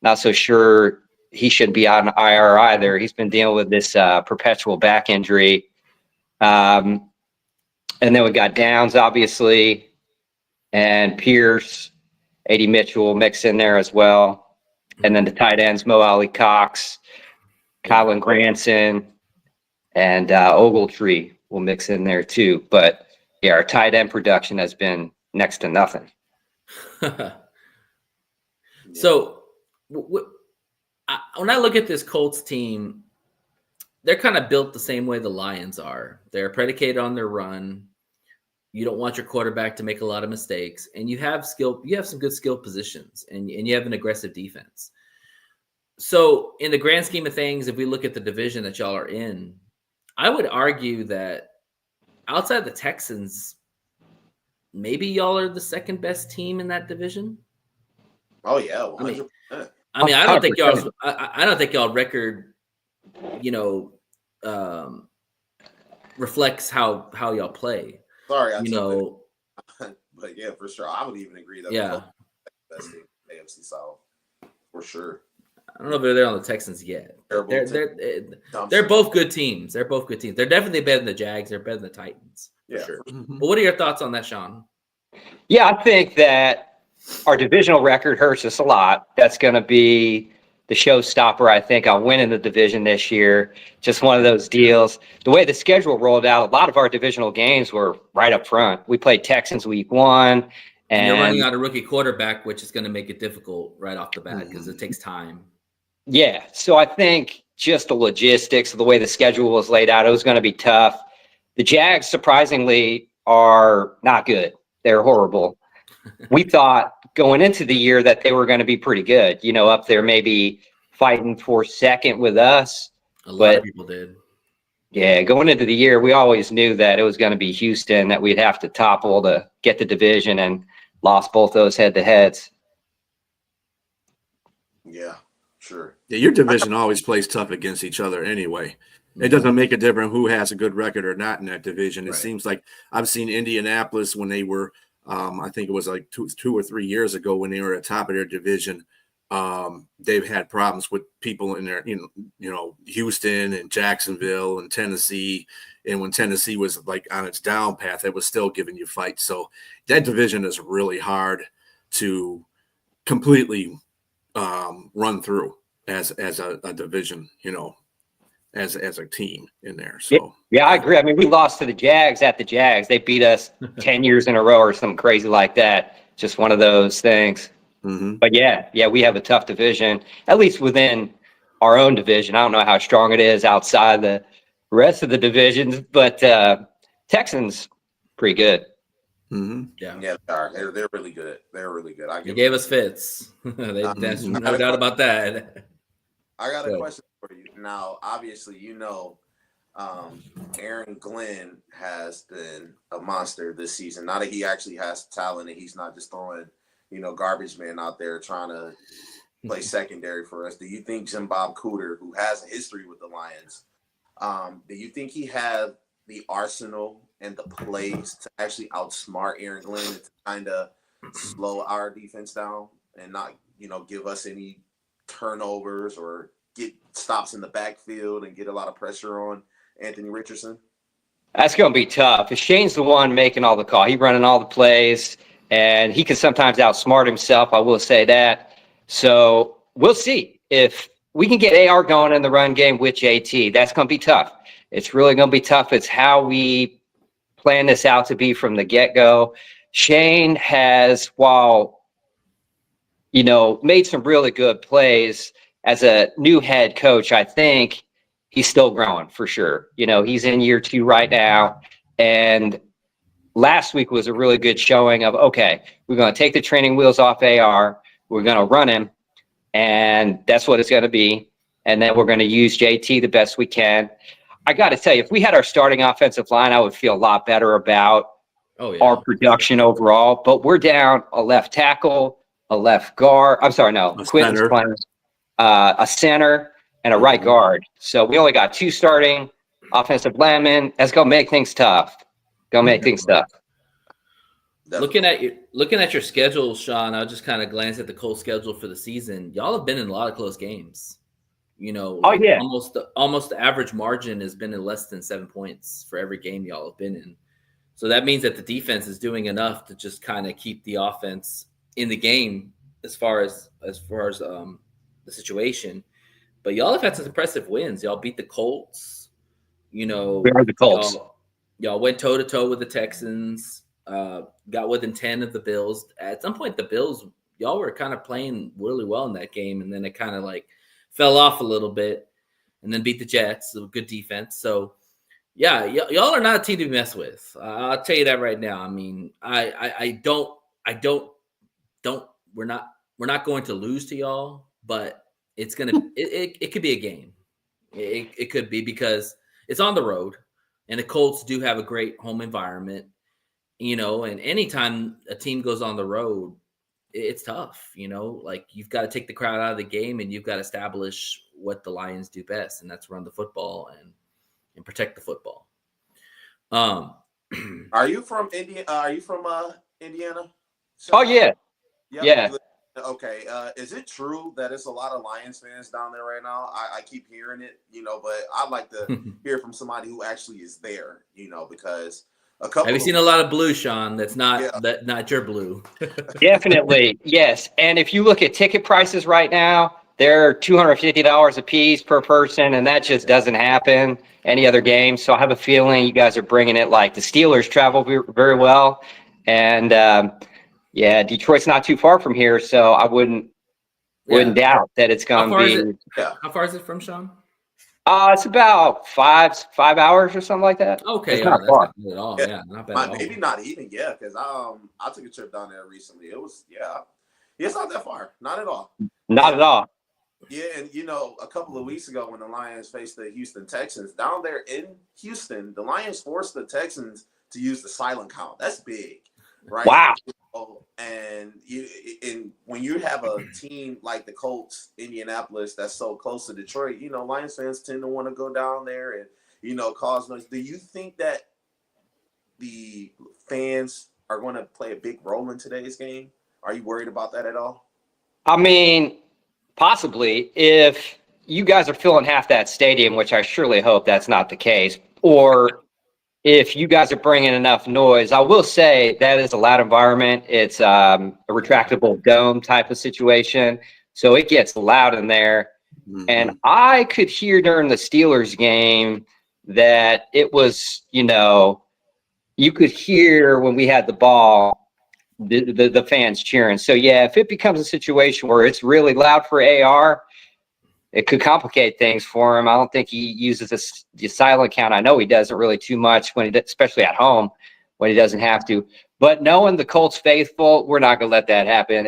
Not so sure he should be on IR either. He's been dealing with this perpetual back injury. And then we got Downs, obviously, and Pierce, A.D. Mitchell mixed in there as well. And then the tight ends, Mo Ali Cox, Colin Granson, and Ogletree will mix in there too. But yeah, our tight end production has been next to nothing. So when I look at this Colts team, they're kind of built the same way the Lions are. They're predicated on their run. You don't want your quarterback to make a lot of mistakes, and you have some good skill positions, and you have an aggressive defense. So in the grand scheme of things, if we look at the division that y'all are in, I would argue that outside the Texans, maybe y'all are the second best team in that division. Oh yeah, 100%. I mean, I don't think y'all. I don't think y'all record, reflects how y'all play. Sorry, but yeah, for sure, I would even agree that we're the best team in the AFC South for sure. I don't know if they're there on the Texans yet. They're both good teams. They're both good teams. They're definitely better than the Jags. They're better than the Titans. For sure. Mm-hmm. But what are your thoughts on that, Sean? Yeah, I think that our divisional record hurts us a lot. That's going to be the showstopper, I think, on winning the division this year. Just one of those deals. The way the schedule rolled out, a lot of our divisional games were right up front. We played Texans week 1. And you're running out a rookie quarterback, which is going to make it difficult right off the bat because it takes time. Yeah, so I think just the logistics of the way the schedule was laid out, it was going to be tough. The Jags, surprisingly, are not good. They're horrible. We thought going into the year that they were going to be pretty good, up there maybe fighting for second with us. A lot of people did. Yeah, going into the year, we always knew that it was going to be Houston that we'd have to topple to get the division, and lost both those head-to-heads. Yeah, sure. Yeah, your division always plays tough against each other anyway. It doesn't make a difference who has a good record or not in that division. It seems like I've seen Indianapolis when they were, I think it was like two or 3 years ago when they were at the top of their division. They've had problems with people in there, Houston and Jacksonville and Tennessee. And when Tennessee was like on its down path, it was still giving you fights. So that division is really hard to completely run through as a division, as a team in there. So yeah, I agree. I mean, we lost to the Jags at the Jags. They beat us 10 years in a row or something crazy like that. Just one of those things. Mm-hmm. But yeah, we have a tough division, at least within our own division. I don't know how strong it is outside the rest of the divisions, but Texans pretty good. Mm-hmm. Yeah, they are. They're really good. They're really good. They gave us fits. There's no doubt about that. I got a question for you. Now, obviously, Aaron Glenn has been a monster this season. Now that he actually has talent and he's not just throwing, garbage man out there trying to play secondary for us. Do you think Jim Bob Cooter, who has a history with the Lions, do you think he had the arsenal and the plays to actually outsmart Aaron Glenn and to kind of slow our defense down and not, give us any turnovers or get stops in the backfield and get a lot of pressure on Anthony Richardson? That's going to be tough. Shane's the one making all the call. He's running all the plays, and he can sometimes outsmart himself. I will say that. So we'll see if we can get AR going in the run game with JT. That's going to be tough. It's really going to be tough. It's how we plan this out to be from the get-go. Shane has, while made some really good plays as a new head coach, I think he's still growing for sure. He's in year 2 right now. And last week was a really good showing of, okay, we're going to take the training wheels off AR. We're going to run him. And that's what it's going to be. And then we're going to use JT the best we can. I got to tell you, if we had our starting offensive line, I would feel a lot better about our production overall. But we're down a left tackle, a left guard. I'm sorry, no. Quinton's playing a center and a right guard. So we only got 2 starting offensive linemen. That's going to make things tough. Definitely. Looking at your schedule, Sean, I'll just kind of glance at the Colts schedule for the season. Y'all have been in a lot of close games. Oh, yeah. almost the average margin has been in less than 7 points for every game y'all have been in. So that means that the defense is doing enough to just kind of keep the offense in the game as far as the situation. But y'all have had some impressive wins. Y'all beat the Colts. We are the Colts. Y'all went toe to toe with the Texans. Got within 10 of the Bills. At some point, the Bills, y'all were kind of playing really well in that game, and then it kind of like fell off a little bit, and then beat the Jets, a good defense. So, yeah, y'all are not a team to mess with. I'll tell you that right now. I mean, we're not going to lose to y'all, but it's gonna it could be a game. It could be because it's on the road, and the Colts do have a great home environment. And anytime a team goes on the road, it's tough, like you've got to take the crowd out of the game, and you've got to establish what the Lions do best, and that's run the football and protect the football. Are you from Indiana? Indiana? Oh, yeah. Yep. Yeah. Okay. Is it true that it's a lot of Lions fans down there right now? I keep hearing it, but I'd like to hear from somebody who actually is there, because have you seen a lot of blue, Sean? That's not your blue. Definitely, yes. And if you look at ticket prices right now, they're $250 a piece per person, and that just doesn't happen any other game. So I have a feeling you guys are bringing it like the Steelers travel very well. And, Detroit's not too far from here, so I wouldn't doubt that it's going to be. How far is it from, Sean? It's about 5 hours or something like that. Okay, it's not not far. Not bad at all. Yeah, not bad at all. Maybe not even, because I took a trip down there recently. It was, it's not that far, not at all. Not at all. Yeah, and a couple of weeks ago when the Lions faced the Houston Texans, down there in Houston, the Lions forced the Texans to use the silent count. That's big, right? Wow. And when you have a team like the Colts, Indianapolis, that's so close to Detroit, Lions fans tend to want to go down there and, cause noise. Do you think that the fans are going to play a big role in today's game? Are you worried about that at all? I mean, possibly. If you guys are filling half that stadium, which I surely hope that's not the case, or if you guys are bringing enough noise, I will say that is a loud environment. It's a retractable dome type of situation, so it gets loud in there. Mm-hmm. And I could hear during the Steelers game that it was, you could hear when we had the ball, the fans cheering. So yeah, if it becomes a situation where it's really loud for AR, it could complicate things for him. I don't think he uses the silent count. I know he doesn't really too much especially at home when he doesn't have to. But knowing the Colts faithful, we're not going to let that happen.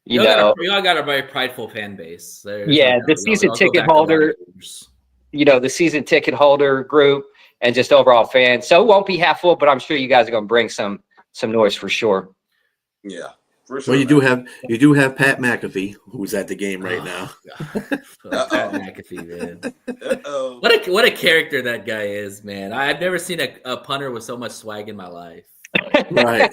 You all got a very prideful fan base. The season ticket holder, the season ticket holder group, and just overall fans. So it won't be half full, but I'm sure you guys are going to bring some noise for sure. Yeah. Sure, well, you do have Pat McAfee, who's at the game right now. Pat McAfee, man. What a character that guy is, man. I've never seen a punter with so much swag in my life. Right.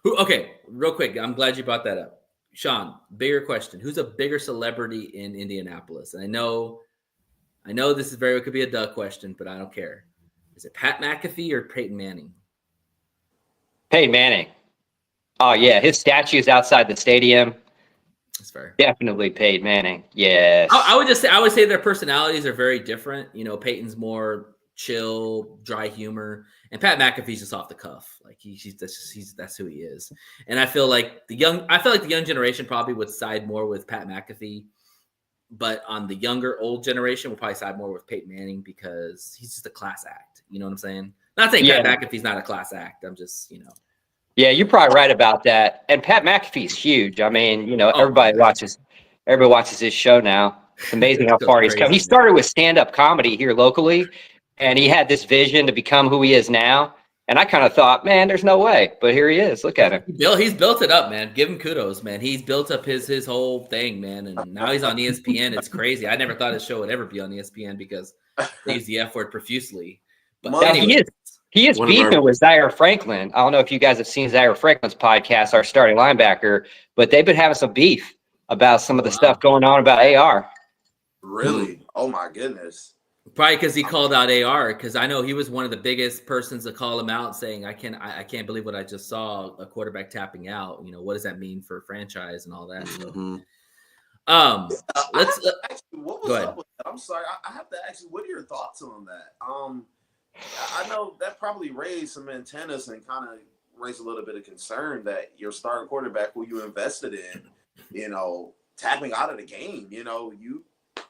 Okay, real quick. I'm glad you brought that up. Sean, bigger question. Who's a bigger celebrity in Indianapolis? And I know this it could be a duh question, but I don't care. Is it Pat McAfee or Peyton Manning? Peyton Manning. Oh, yeah. His statue is outside the stadium. That's fair. Definitely Peyton Manning. Yes. I would say their personalities are very different. Peyton's more chill, dry humor, and Pat McAfee's just off the cuff. Like that's who he is. And I feel like the young generation probably would side more with Pat McAfee, but on the old generation, we'll probably side more with Peyton Manning because he's just a class act. You know what I'm saying? Not saying Pat McAfee's not a class act. I'm just, Yeah, you're probably right about that. And Pat McAfee's huge. I mean, everybody watches his show now. It's amazing how far he's come. He started with stand-up comedy here locally, and he had this vision to become who he is now. And I kind of thought, man, there's no way. But here he is. Look at him. He's built it up, man. Give him kudos, man. He's built up his whole thing, man. And now he's on ESPN. It's crazy. I never thought his show would ever be on ESPN because they use the F word profusely. But he is. He is beefing with Zaire Franklin. I don't know if you guys have seen Zaire Franklin's podcast, our starting linebacker, but they've been having some beef about some of the stuff going on about AR. Really? Oh my goodness. Probably because he called out AR, because I know he was one of the biggest persons to call him out, saying, I can't believe what I just saw, a quarterback tapping out. You know, what does that mean for a franchise and all that? Mm-hmm. What was up with that? I'm sorry. I have to ask you, what are your thoughts on that? I know that probably raised some antennas and kind of raised a little bit of concern that your starting quarterback, who you invested in, you know, tapping out of the game. You know, you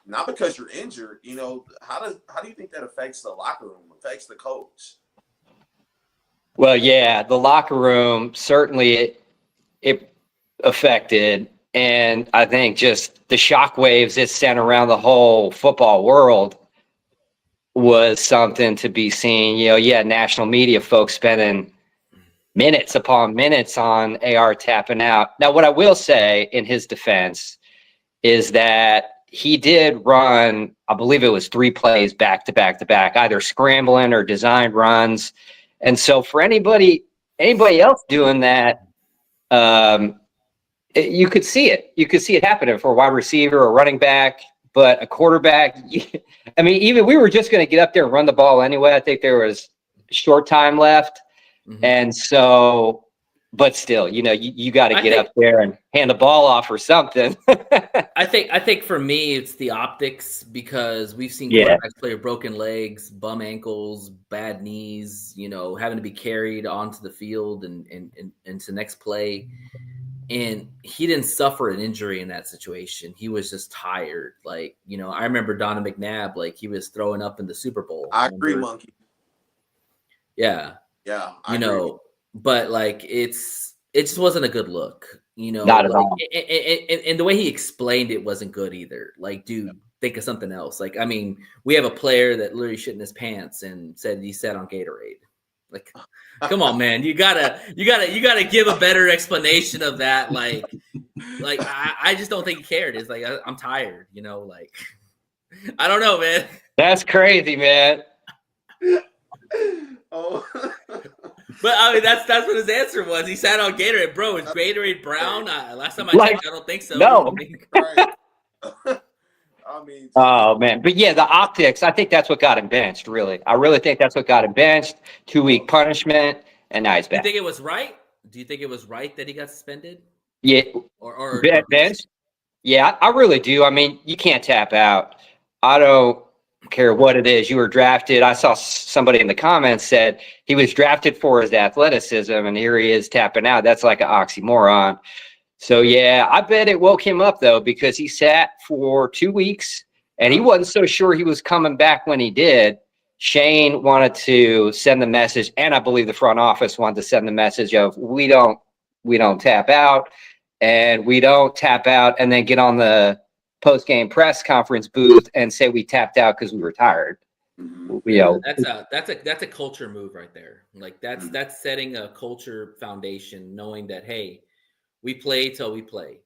not because you're injured. You know, how do you think that affects the locker room, affects the coach? Well, yeah, the locker room certainly it affected, and I think just the shockwaves it sent around the whole football world was something to be seen. You know, yeah, national media folks spending minutes upon minutes on AR tapping out. Now, what I will say in his defense is that he did run, I believe it was 3 plays back to back to back, either scrambling or designed runs. And so for anybody else doing that, you could see it. You could see it happening for a wide receiver or running back, but a quarterback, I mean, even we were just going to get up there and run the ball anyway. I think there was short time left. Mm-hmm. And so, but still, you know, you got to get up there and hand the ball off or something. I think for me, it's the optics, because we've seen quarterbacks play with broken legs, bum ankles, bad knees, you know, having to be carried onto the field and into next play. And he didn't suffer an injury in that situation. He was just tired. Like, you know, I remember Donovan McNabb, like he was throwing up in the Super Bowl. I agree, Monkey. Yeah. Yeah. I agree. But like, it just wasn't a good look, you know. Not at all. And the way he explained it wasn't good either. Like, dude, think of something else. Like, I mean, we have a player that literally shit in his pants and said he sat on Gatorade. Like, come on, man. You gotta give a better explanation of that. Like I just don't think he cared. It's like, I'm tired, you know, like, I don't know, man. That's crazy, man. Oh. But I mean, that's what his answer was. He sat on Gatorade, bro. Is Gatorade brown? Last time I checked, I don't think so. No. Right. I mean, oh man, but yeah, the optics. I think that's what got him benched. Really, I really think that's what got him benched. 2-week punishment, and now he's back. Do you think it was right? Do you think it was right that he got suspended? Yeah, or benched. Yeah, I really do. I mean, you can't tap out. I don't care what it is. You were drafted. I saw somebody in the comments said he was drafted for his athleticism, and here he is tapping out. That's like an oxymoron. So, yeah, I bet it woke him up, though, because he sat for 2 weeks, and he wasn't so sure he was coming back when he did. Shane wanted to send the message, and I believe the front office wanted to send the message of we don't tap out, and we don't tap out and then get on the post-game press conference booth and say we tapped out because we were tired. You know, that's a culture move right there. Like that's setting a culture foundation, knowing that, hey, we play till we play,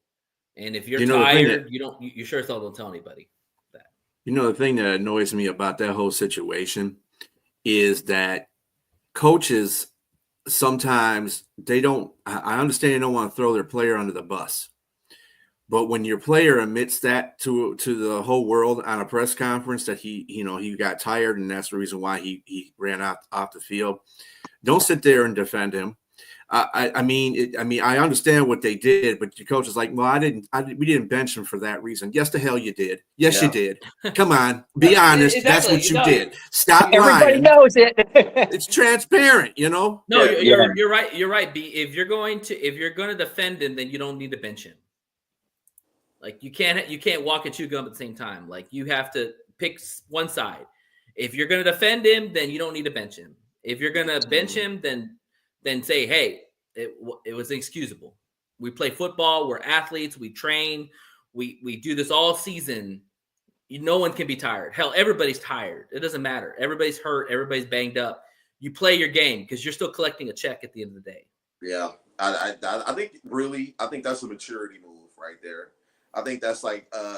and if you're tired, you sure as hell don't tell anybody that. You know, the thing that annoys me about that whole situation is that coaches sometimes I understand they don't want to throw their player under the bus, but when your player admits that to the whole world on a press conference that he got tired and that's the reason why he ran off the field, don't sit there and defend him. I mean, I understand what they did, but your coach is like, well, we didn't bench him for that reason. Yes, the hell you did. Yes, you did. Come on, be honest. Exactly. That's what you did. Stop everybody lying. knows it. It's transparent, you know. No, you're right. You're right. B, if you're going to defend him, then you don't need to bench him. Like you can't walk and chew gum at the same time. Like you have to pick one side. If you're going to defend him, then you don't need to bench him. If you're going to bench him, then say, hey, it was inexcusable. We play football. We're athletes. We train. We do this all season. No one can be tired. Hell, everybody's tired. It doesn't matter. Everybody's hurt. Everybody's banged up. You play your game because you're still collecting a check at the end of the day. Yeah, I think that's a maturity move right there. I think that's like a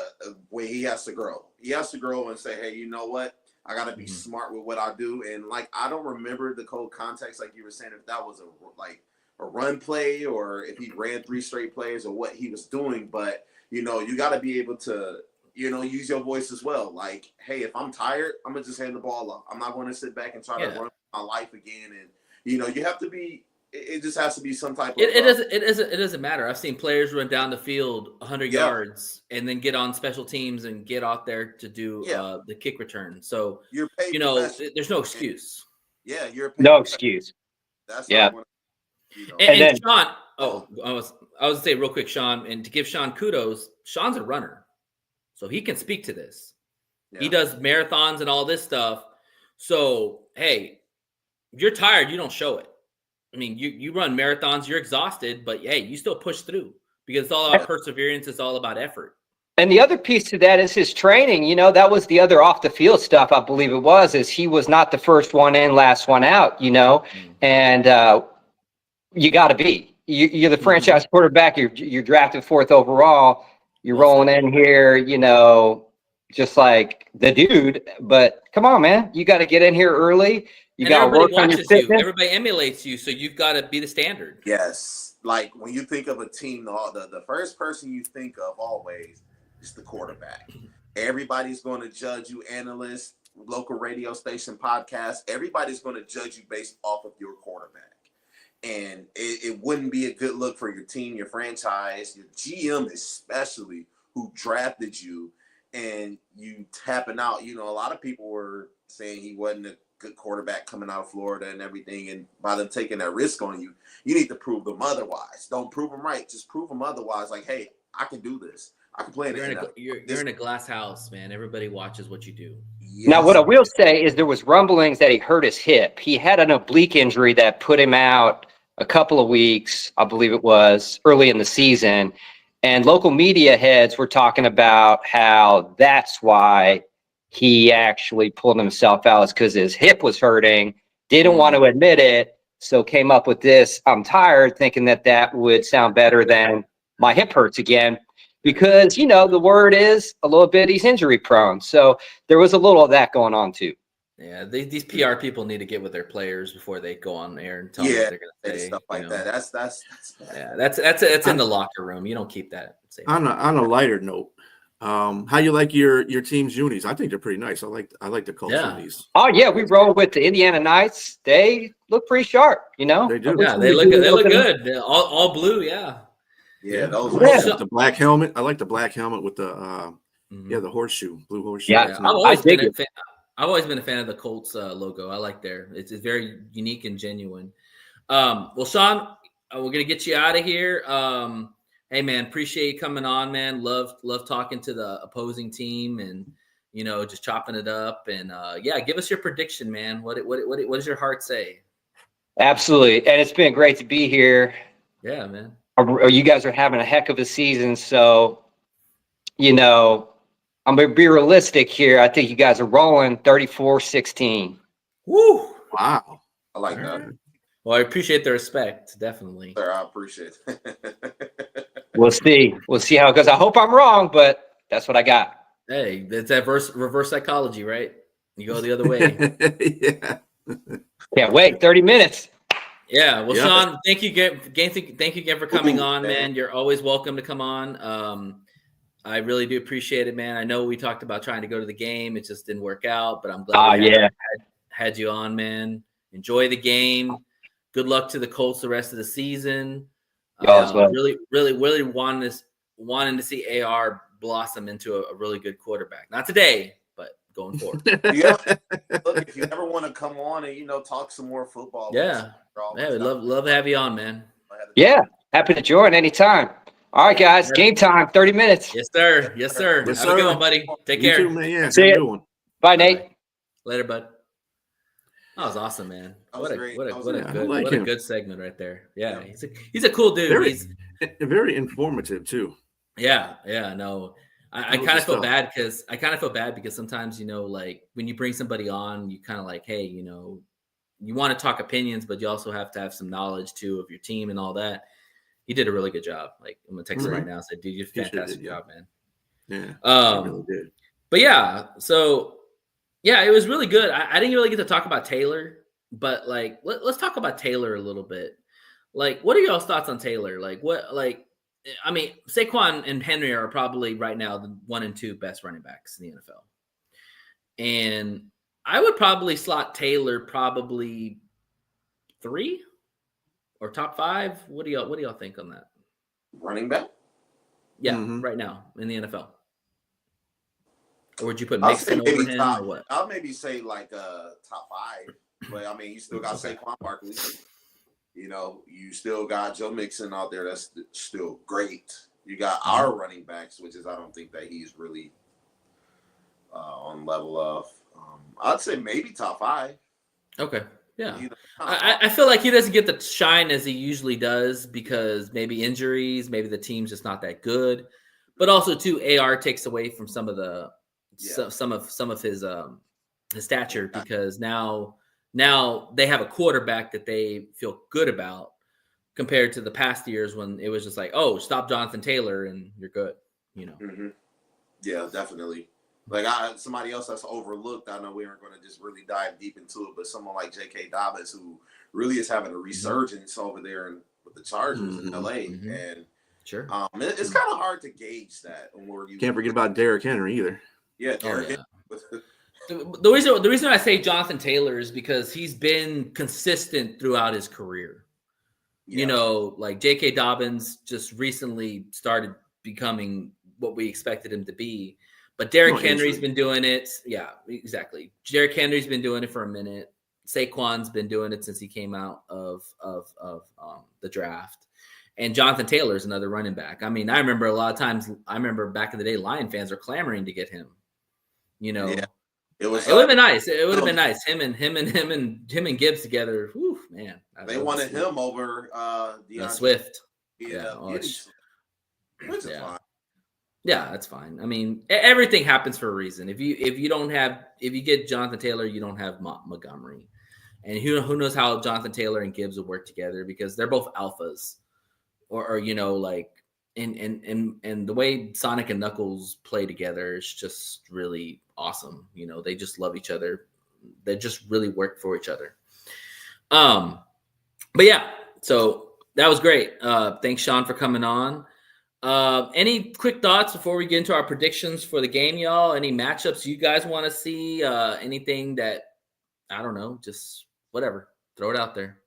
way he has to grow. He has to grow and say, hey, you know what? I got to be smart with what I do. And like, I don't remember the whole context, like you were saying, if that was a run play or if he ran 3 straight plays or what he was doing. But, you know, you got to be able to, you know, use your voice as well. Like, hey, if I'm tired, I'm going to just hand the ball off. I'm not going to sit back and try to run my life again. And, you know, you have to be, it just has to be some type of. It doesn't matter. I've seen players run down the field 100 yards and then get on special teams and get out there to do the kick return. So, you're paid, you know, there's no excuse. Yeah, you're paid. No excuse. That's yeah. You know. And then, Sean, I was gonna say real quick, Sean, and to give Sean kudos, Sean's a runner. So he can speak to this. Yeah. He does marathons and all this stuff. So, hey, if you're tired, you don't show it. I mean, you run marathons, you're exhausted, but hey, you still push through because it's all about perseverance. It's all about effort. And the other piece to that is his training. You know, that was the other off the field stuff, I believe it was, is he was not the first one in, last one out, you know, and you got to be. You're the franchise quarterback. You're drafted 4th overall. You're rolling in here, you know, just like the dude. But come on, man, you got to get in here early. You got to work on your fitness. Everybody emulates you, so you've got to be the standard. Yes, like when you think of a team, the first person you think of always is the quarterback. Everybody's going to judge you, analysts, local radio station, podcasts. Everybody's going to judge you based off of your quarterback. And it wouldn't be a good look for your team, your franchise, your GM especially, who drafted you, and you tapping out. You know, a lot of people were saying he wasn't a good quarterback coming out of Florida and everything. And by them taking that risk on you, you need to prove them otherwise. Don't prove them right. Just prove them otherwise. Like, hey, I can do this. I can play you're in a glass house, man. Everybody watches what you do. Yes. Now, what I will say is there was rumblings that he hurt his hip. He had an oblique injury that put him out a couple of weeks, I believe it was, early in the season. And local media heads were talking about how that's why he actually pulled himself out, is because his hip was hurting, didn't want to admit it, so came up with this, I'm tired, thinking that would sound better than my hip hurts again. Because, you know, the word is a little bit he's injury prone. So there was a little of that going on too. Yeah, these PR people need to get with their players before they go on air and tell them what they're going to say. Stuff like that. That's bad. Yeah, that's in the locker room. You don't keep that safe. On a lighter note, how you like your team's unis? I think they're pretty nice. I like the COLTS unis. Oh yeah, we roll with the Indiana Knights. They look pretty sharp, you know. They do. Yeah, they look good. They're all blue. Yeah. Yeah, those the black helmet. I like the black helmet with the the horseshoe, blue horseshoe. Yeah, I've always been a fan of the COLTS logo. I like it's very unique and genuine. Well, Sean, we're gonna get you out of here. Hey man, appreciate you coming on, man. Love talking to the opposing team and, you know, just chopping it up. And give us your prediction, man. What does your heart say? Absolutely, and it's been great to be here. Yeah, man. You guys are having a heck of a season, so, you know, I'm going to be realistic here. I think you guys are rolling 34-16. Woo! Wow. I like that. Well, I appreciate the respect, definitely. Sir, I appreciate it. We'll see. We'll see how it goes. I hope I'm wrong, but that's what I got. Hey, that's that reverse psychology, right? You go the other way. Yeah. Can't wait. 30 minutes. Yeah. Well, Sean, thank you again for coming on, man. You're always welcome to come on. I really do appreciate it, man. I know we talked about trying to go to the game. It just didn't work out, but I'm glad we had you on, man. Enjoy the game. Good luck to the COLTS the rest of the season. Really wanting to see AR blossom into a really good quarterback. Not today, but going forward. Look, if you ever want to come on and, you know, talk some more football. We'd love to have you on, man. Yeah, happy to join anytime. All right, guys, game time, 30 minutes. Yes, sir. Have a good one, buddy. Take care. You too, man. Yeah, see you. Bye, Nate. Later, bud. That was awesome, man. What a good segment right there. Yeah, he's a cool dude. He's very informative too. Yeah, no. I kind of feel bad because sometimes, you know, like when you bring somebody on, you kind of like, hey, you know, you want to talk opinions, but you also have to have some knowledge too of your team and all that. He did a really good job. Like, I'm gonna text him right now and say, dude, you did a fantastic job, man. Yeah. He really did. But yeah, so Yeah, it was really good. I didn't really get to talk about Taylor, but like, let's talk about Taylor a little bit. Like, what are y'all's thoughts on Taylor? Like, I mean, Saquon and Henry are probably right now the 1 and 2 best running backs in the NFL. And I would probably slot Taylor probably 3 or top 5. What do y'all think on that? Running back? Yeah, right now in the NFL. Or would you put Mixon over him or what? I'll maybe say like top 5. But I mean, you still got Saquon Barkley. You know, you still got Joe Mixon out there. That's still great. You got our running backs, which is I don't think that he's really on level of. I'd say maybe top 5. Okay. Yeah. I feel like he doesn't get the shine as he usually does because maybe injuries, maybe the team's just not that good. But also too, AR takes away from some of the some of his stature because now they have a quarterback that they feel good about compared to the past years when it was just like, oh, stop Jonathan Taylor and you're good, you know. Mm-hmm. Yeah, definitely. Like somebody else that's overlooked. I know we aren't going to just really dive deep into it, but someone like J.K. Dobbins, who really is having a resurgence over there with the Chargers in L.A. And sure, it's kind of hard to gauge that. You can't forget about Derrick Henry either. Yeah, The reason I say Jonathan Taylor is because he's been consistent throughout his career. Yeah. You know, like J.K. Dobbins just recently started becoming what we expected him to be. But Derrick Henry's been doing it. Yeah, exactly. Derrick Henry's been doing it for a minute. Saquon's been doing it since he came out of the draft. And Jonathan Taylor's another running back. I mean, I remember a lot of times. I remember back in the day, Lion fans are clamoring to get him. You know, it would have been nice. It would have been nice. Him and Gibbs together. Whew, man, they wanted him over Swift. Yeah, which is fine. Yeah, that's fine. I mean, everything happens for a reason. If you get Jonathan Taylor, you don't have Montgomery, and who knows how Jonathan Taylor and Gibbs will work together because they're both alphas, or you know, like and the way Sonic and Knuckles play together is just really awesome. You know, they just love each other. They just really work for each other. But yeah, so that was great. Thanks, Sean, for coming on. Any quick thoughts before we get into our predictions for the game, y'all? Any matchups you guys want to see? Anything that, I don't know, just whatever. Throw it out there.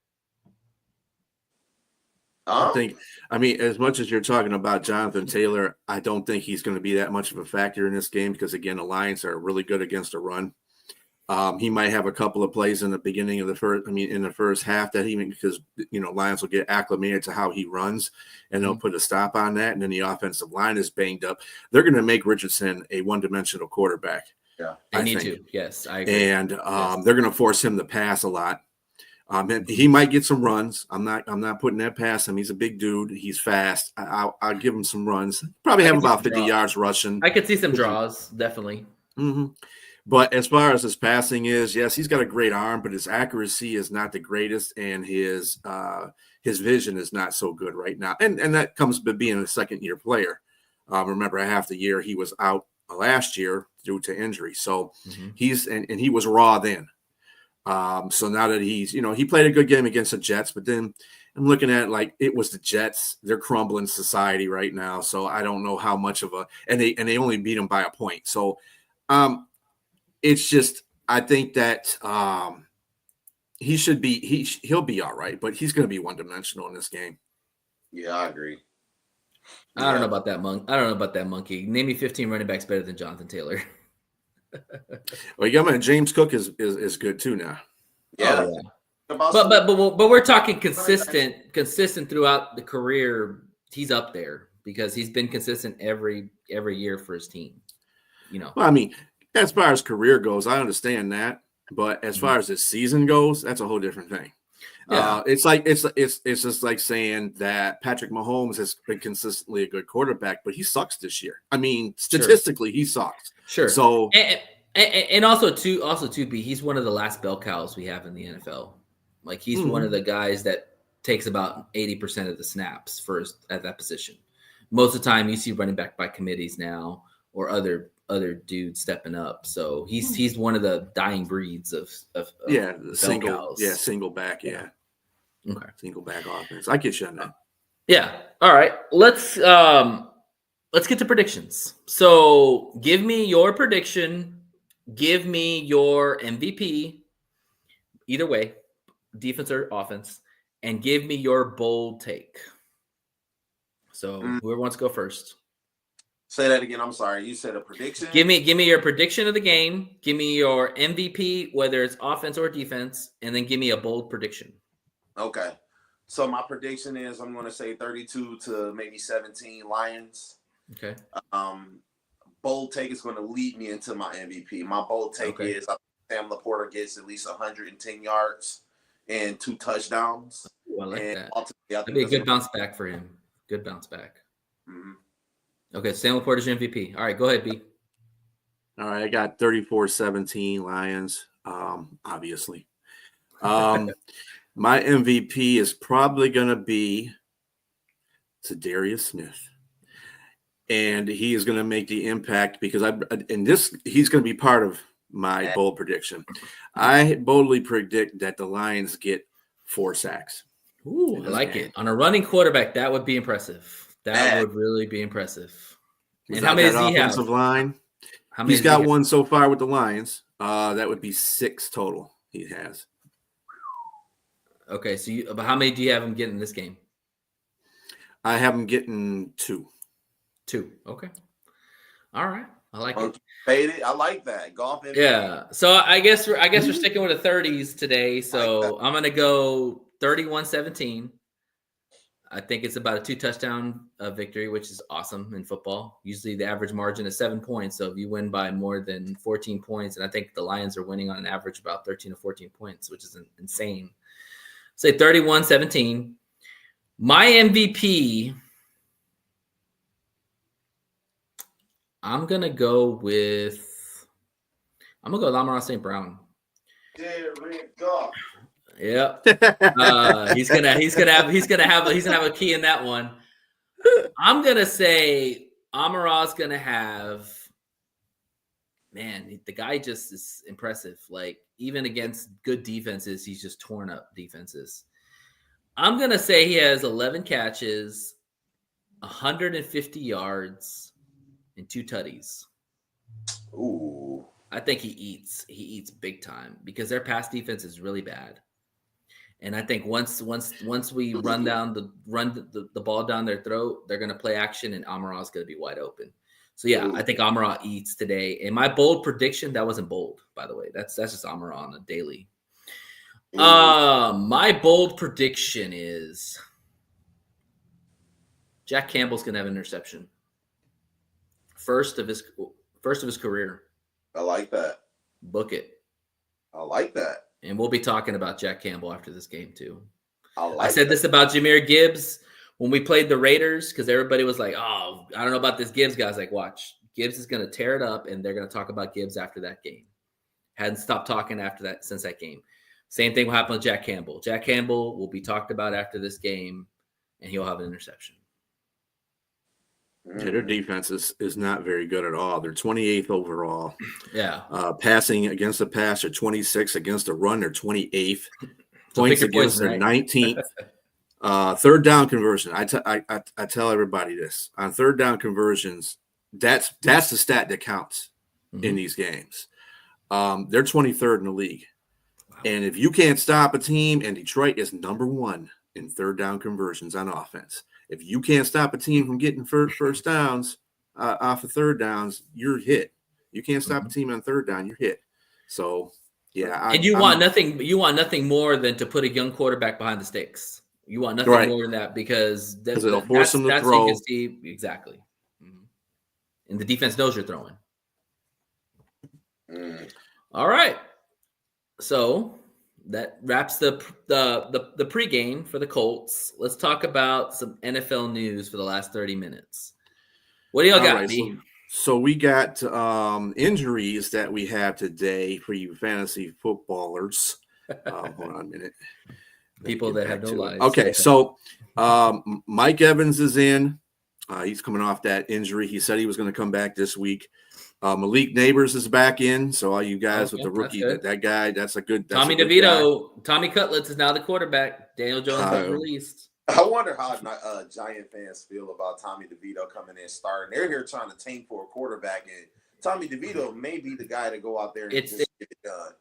I mean, as much as you're talking about Jonathan Taylor, I don't think he's going to be that much of a factor in this game because, again, the Lions are really good against the run. He might have a couple of plays in the beginning of in the first half that because, you know, Lions will get acclimated to how he runs and they'll put a stop on that. And then the offensive line is banged up. They're going to make Richardson a one-dimensional quarterback. Yeah, I need to. Yes, I agree. And they're going to force him to pass a lot. He might get some runs. I'm not putting that past him. He's a big dude. He's fast. I'll give him some runs. Probably have about 50 yards rushing. I could see some draws, definitely. Mm-hmm. But as far as his passing is, yes, he's got a great arm, but his accuracy is not the greatest, and his vision is not so good right now. And that comes with being a second-year player. Remember, half the year he was out last year due to injury. So he's he was raw then. So now that he's, you know, he played a good game against the Jets, but then I'm looking at it like it was the Jets. They're crumbling society right now. So I don't know how much of and they only beat him by a point. So it's just, I think that he'll be all right, but he's going to be one-dimensional in this game. Yeah, I agree. I don't know about that monkey. Name me 15 running backs better than Jonathan Taylor. Well, you got James Cook is good too now. Yeah. Oh, yeah. But we're talking consistent throughout the career. He's up there because he's been consistent every year for his team. You know. Well, I mean, as far as career goes, I understand that, but as far as this season goes, that's a whole different thing. Yeah. It's just like saying that Patrick Mahomes has been consistently a good quarterback, but he sucks this year. I mean, statistically, he sucks. Sure. So and also B, he's one of the last bell cows we have in the NFL. Like he's one of the guys that takes about 80% of the snaps first at that position. Most of the time, you see running back by committees now or other other dudes stepping up. So he's one of the dying breeds of the single cows. single back, Okay. single back offense. I get you on that. Yeah. All right. Let's get to predictions. So give me your prediction. Give me your MVP. Either way, defense or offense, and give me your bold take. So whoever wants to go first. Say that again. I'm sorry. You said a prediction? Give me your prediction of the game. Give me your MVP, whether it's offense or defense, and then give me a bold prediction. Okay. So my prediction is I'm going to say 32 to maybe 17 Lions. Okay. Bold take is going to lead me into my MVP. My bold take is Sam Laporta gets at least 110 yards and 2 touchdowns. Ooh, I like that. Ultimately, That'd be a good bounce back for him. Good bounce back. Mm-hmm. Okay, Sam Laporta's your MVP. All right, go ahead, B. All right, I got 34-17 Lions, obviously. My MVP is probably going to be Zadarius Smith. And he is going to make the impact because he's going to be part of my bold prediction. I boldly predict that the Lions get 4 sacks. Ooh, I like it. On a running quarterback, that would be impressive. That would really be impressive. And how many does he have? Line. He's got one so far with the Lions. That would be 6 total he has. Okay, so but how many do you have him getting in this game? I have him getting 2. 2. Okay. All right. I like it. Faded. I like that. Golf MVP. Yeah. So I guess we're sticking with the 30s today. So I'm gonna go 31-17. I think it's about a 2 touchdown victory, which is awesome in football. Usually the average margin is 7 points. So if you win by more than 14 points, and I think the Lions are winning on an average about 13 or 14 points, which is insane. Say 31-17. My MVP, I'm going to go with Amon-Ra St. Brown. Jared Goff. Yep. He's gonna have a key in that one. I'm gonna say Amon-Ra's gonna have. Man, the guy just is impressive. Like even against good defenses, he's just torn up defenses. I'm gonna say he has 11 catches, 150 yards, and 2 tutties. Ooh. I think he eats big time because their pass defense is really bad. And I think once we run the ball down their throat, they're going to play action, and Amon-Ra's going to be wide open. So yeah, I think Amon-Ra eats today. And my bold prediction, that wasn't bold, by the way. That's just Amon-Ra on a daily. My bold prediction is Jack Campbell's going to have an interception. First of his career. I like that. Book it. I like that. And we'll be talking about Jack Campbell after this game too. I said this about Jahmyr Gibbs when we played the Raiders because everybody was like, "Oh, I don't know about this Gibbs guy." I was like, "Watch, Gibbs is going to tear it up, and they're going to talk about Gibbs after that game." Hadn't stopped talking since that game. Same thing will happen with Jack Campbell. Jack Campbell will be talked about after this game, and he'll have an interception. Yeah, their defense is not very good at all. They're 28th overall. Yeah. Passing against the pass, they're 26th against the run. They're 28th. Points against, they're 19th. Third down conversion. I tell everybody this. On third down conversions, that's the stat that counts in these games. They're 23rd in the league. Wow. And if you can't stop a team, and Detroit is number 1 in third down conversions on offense. If you can't stop a team from getting first downs off of third downs, you're hit. You can't stop a team on third down, you're hit. So, yeah. And you want nothing more than to put a young quarterback behind the sticks. You want nothing more than that because it'll force them to throw. Exactly. Mm-hmm. And the defense knows you're throwing. All right. So that wraps the pregame for the Colts. Let's talk about some NFL news for the last 30 minutes. What do y'all got, B? So we got injuries that we have today for you fantasy footballers. Hold on a minute. People that have no lives. Okay, so Mike Evans is in. He's coming off that injury. He said he was going to come back this week. Malik Neighbors is back in. So all you guys with Okay, the rookie, that's good. that guy, that's a good. That's Tommy a good guy. DeVito, Tommy Cutlets is now the quarterback. Daniel Jones was released. I wonder how Giant fans feel about Tommy DeVito coming in starting. They're here trying to tank for a quarterback, and Tommy DeVito may be the guy to go out there and just get it done.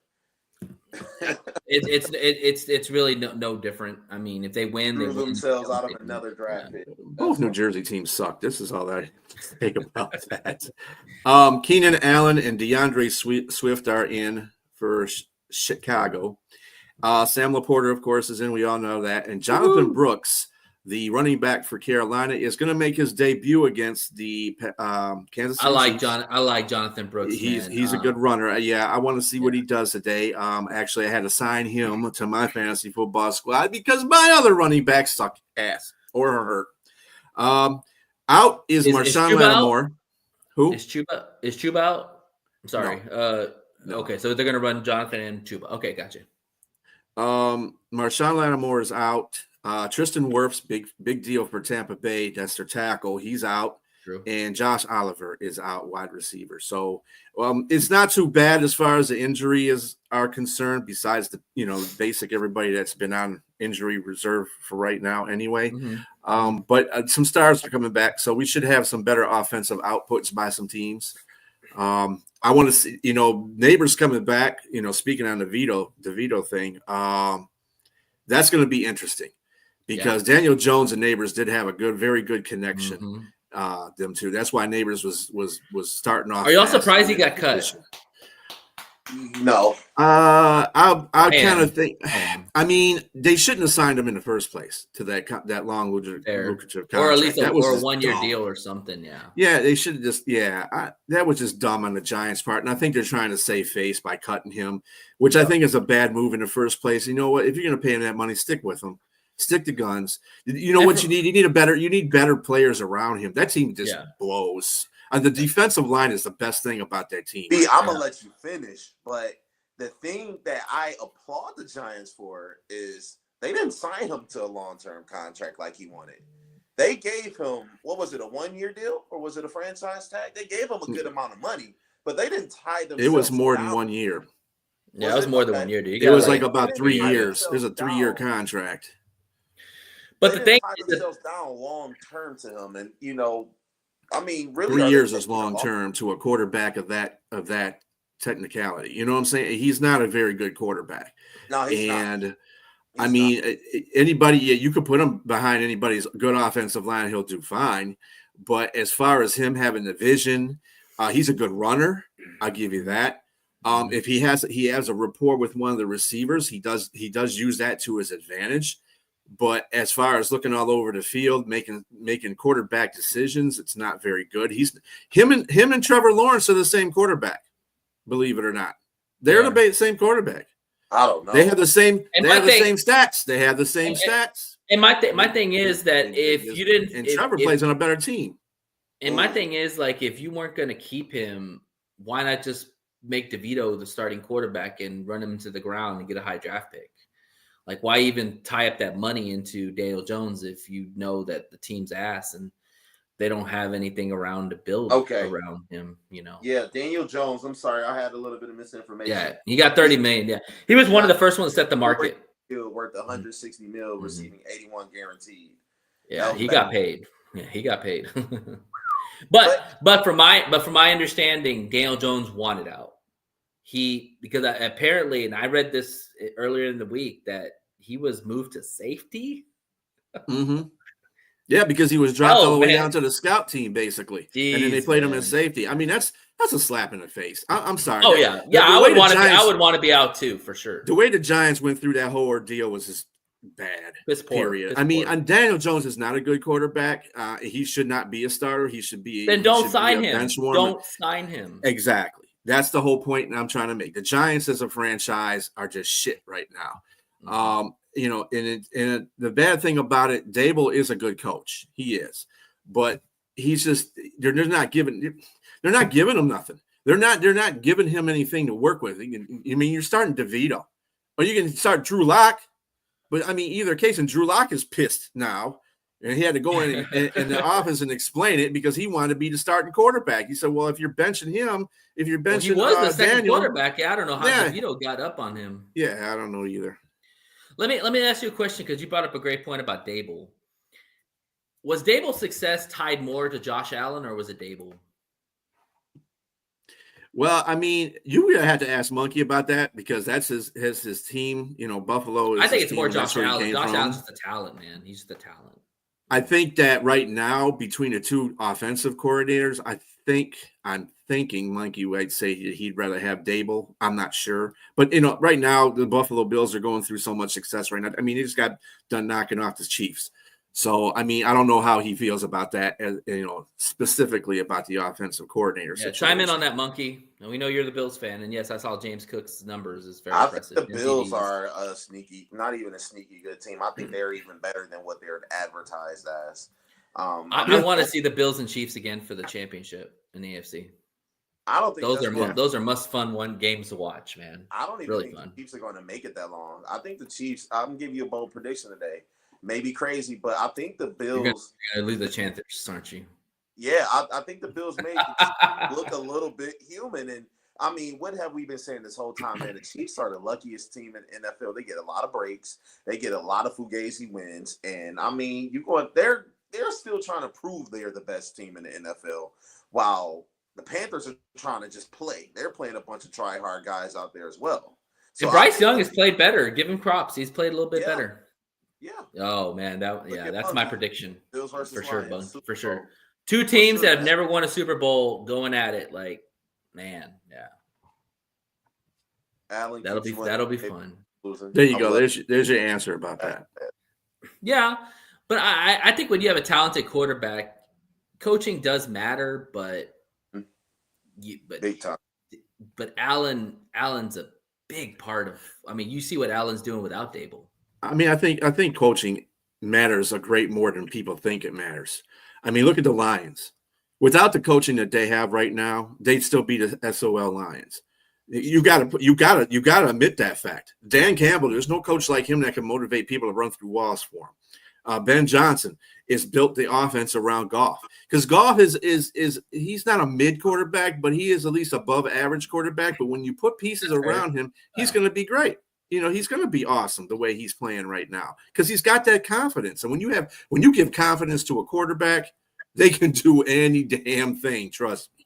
It's really no different. I mean, if they win, they Prove win. themselves out of another draft pick. Both New Jersey teams suck. This is all I think about that. Keenan Allen and DeAndre Swift are in for Chicago. Sam Laporta, of course, is in. We all know that. And Jonathan Brooks, the running back for Carolina, is going to make his debut against the Kansas City. I like Jonathan Brooks. He's a good runner. Yeah, I want to see what he does today. Actually, I had to sign him to my fantasy football squad because my other running backs suck ass or are hurt. Out is Marshawn Lattimore. Who is Chuba out? I'm sorry. No. Okay, so they're going to run Jonathan and Chuba. Okay, gotcha. Marshawn Lattimore is out. Tristan Wirfs, big deal for Tampa Bay. That's their tackle. He's out. True. And Josh Oliver is out, wide receiver. So it's not too bad as far as the injuries are concerned, besides the basic everybody that's been on injury reserve for right now anyway. Mm-hmm. But some stars are coming back, so we should have some better offensive outputs by some teams. I want to see, Neighbors coming back, speaking on the Vito thing. That's going to be interesting because Daniel Jones and Neighbors did have a very good connection. Them two. That's why Neighbors was starting off. Are y'all surprised he got cut? No. I kind of think. I mean, they shouldn't have signed him in the first place to that long lucrative contract, or at least that was a just 1 year dumb. deal or something. Yeah. Yeah, they should have just. Yeah, that was just dumb on the Giants' part, and I think they're trying to save face by cutting him, which I think is a bad move in the first place. You know what? If you're going to pay him that money, stick with him. Stick to guns. You know what you need? You need better players around him. That team just blows. The defensive line is the best thing about that team. I'm going to let you finish, but the thing that I applaud the Giants for is they didn't sign him to a long-term contract like he wanted. They gave him, what was it, a 1 year deal or was it a franchise tag? They gave him a good amount of money, but they didn't tie themselves. It was more than 1 year. Yeah, it was more than 1 year. It was like about 3 years. There's a 3 year contract. But the thing is themselves down long-term to him, and I mean, really, 3 years is long term to a quarterback of that technicality. You know what I'm saying? He's not a very good quarterback. No, he's not. I mean, anybody, you could put him behind anybody's good offensive line, he'll do fine. But as far as him having the vision, he's a good runner. I'll give you that. If he has a rapport with one of the receivers, he does use that to his advantage. But as far as looking all over the field, making quarterback decisions, it's not very good. Him and Trevor Lawrence are the same quarterback, believe it or not. They're the same quarterback. I don't know. They have the same. Same stats. They have the same stats. And my thing is that if you didn't, and Trevor plays on a better team. And my thing is, like, if you weren't going to keep him, why not just make DeVito the starting quarterback and run him into the ground and get a high draft pick? Like, why even tie up that money into Daniel Jones if you know that the team's ass and they don't have anything around to build around him, Yeah, Daniel Jones. I'm sorry, I had a little bit of misinformation. Yeah, he got $30 million. Yeah, he was one of the first ones to set the market. Worth $160 million, receiving 81 guaranteed. Yeah, he got paid. Yeah, he got paid. but from my understanding, Daniel Jones wanted out. Because apparently, and I read this earlier in the week, that he was moved to safety. Mm-hmm. Yeah, because he was dropped all the way down to the scout team, basically. Jeez, and then they played him as safety. I mean, that's a slap in the face. I'm sorry. Oh, yeah. Yeah, I would want to be out too, for sure. The way the Giants went through that whole ordeal was just bad. Period. I mean, Daniel Jones is not a good quarterback. He should not be a starter. He should be. Then don't sign him. Don't sign him. Exactly. That's the whole point I'm trying to make. The Giants as a franchise are just shit right now. And the bad thing about it, Dable is a good coach. He is, but he's just they're not giving him nothing. They're not giving him anything to work with. You're starting DeVito, or you can start Drew Lock, but I mean either case, and Drew Lock is pissed now. And he had to go in the office and explain it because he wanted to be the starting quarterback. He said, well, if you're benching him, if you're benching he was the second Daniel, quarterback. Yeah, I don't know how DeVito got up on him. Yeah, I don't know either. Let me ask you a question because you brought up a great point about Dable. Was Dable's success tied more to Josh Allen or was it Dable? Well, I mean, you had to ask Monkey about that because that's his team. You know, Buffalo is. I think it's more Josh Allen. Josh Allen's just a talent, man. He's just a talent. I think that right now, between the two offensive coordinators, I'm thinking Monkey would say he'd rather have Dable. I'm not sure. But, you know, right now, the Buffalo Bills are going through so much success right now. I mean, he just got done knocking off the Chiefs. So, I mean, I don't know how he feels about that, you know, specifically about the offensive coordinator. Yeah, chime in on that, Monkey. And we know you're the Bills fan. And, yes, I saw James Cook's numbers. It's very impressive. I think the Bills are not even a sneaky good team. I think they're even better than what they're advertised as. I want to see the Bills and Chiefs again for the championship in the AFC. I don't think those are must fun games to watch, man. I don't even think the Chiefs are going to make it that long. I think the Chiefs. I'm gonna give you a bold prediction today. Maybe crazy, but I think the Bills. You're gonna lose the Panthers, aren't you? Yeah, I think the Bills make look a little bit human. And I mean, what have we been saying this whole time, man? The Chiefs are the luckiest team in NFL. They get a lot of breaks. They get a lot of fugazi wins. And I mean, they're still trying to prove they're the best team in the NFL, while the Panthers are trying to just play. They're playing a bunch of try-hard guys out there as well. So and Bryce Young has played better. Give him props. He's played a little bit better. Yeah. Oh man, that's my prediction. Bills versus for sure, Lions, for sure. Two teams that have never won a Super Bowl going at it. Like, man, yeah. That'll be fun. There you go. There's your answer about that. Yeah, but I think when you have a talented quarterback, coaching does matter, but big time. But Allen's a big part of. I mean, you see what Allen's doing without Dable. I mean, I think coaching matters a great more than people think it matters. I mean, look at the Lions. Without the coaching that they have right now, they'd still be the SOL Lions. You gotta admit that fact. Dan Campbell, there's no coach like him that can motivate people to run through walls for him. Ben Johnson is built the offense around Goff because Goff is he's not a mid quarterback, but he is at least above average quarterback. But when you put pieces around him, he's going to be great. You know, he's going to be awesome the way he's playing right now because he's got that confidence. And when you give confidence to a quarterback, they can do any damn thing. Trust me.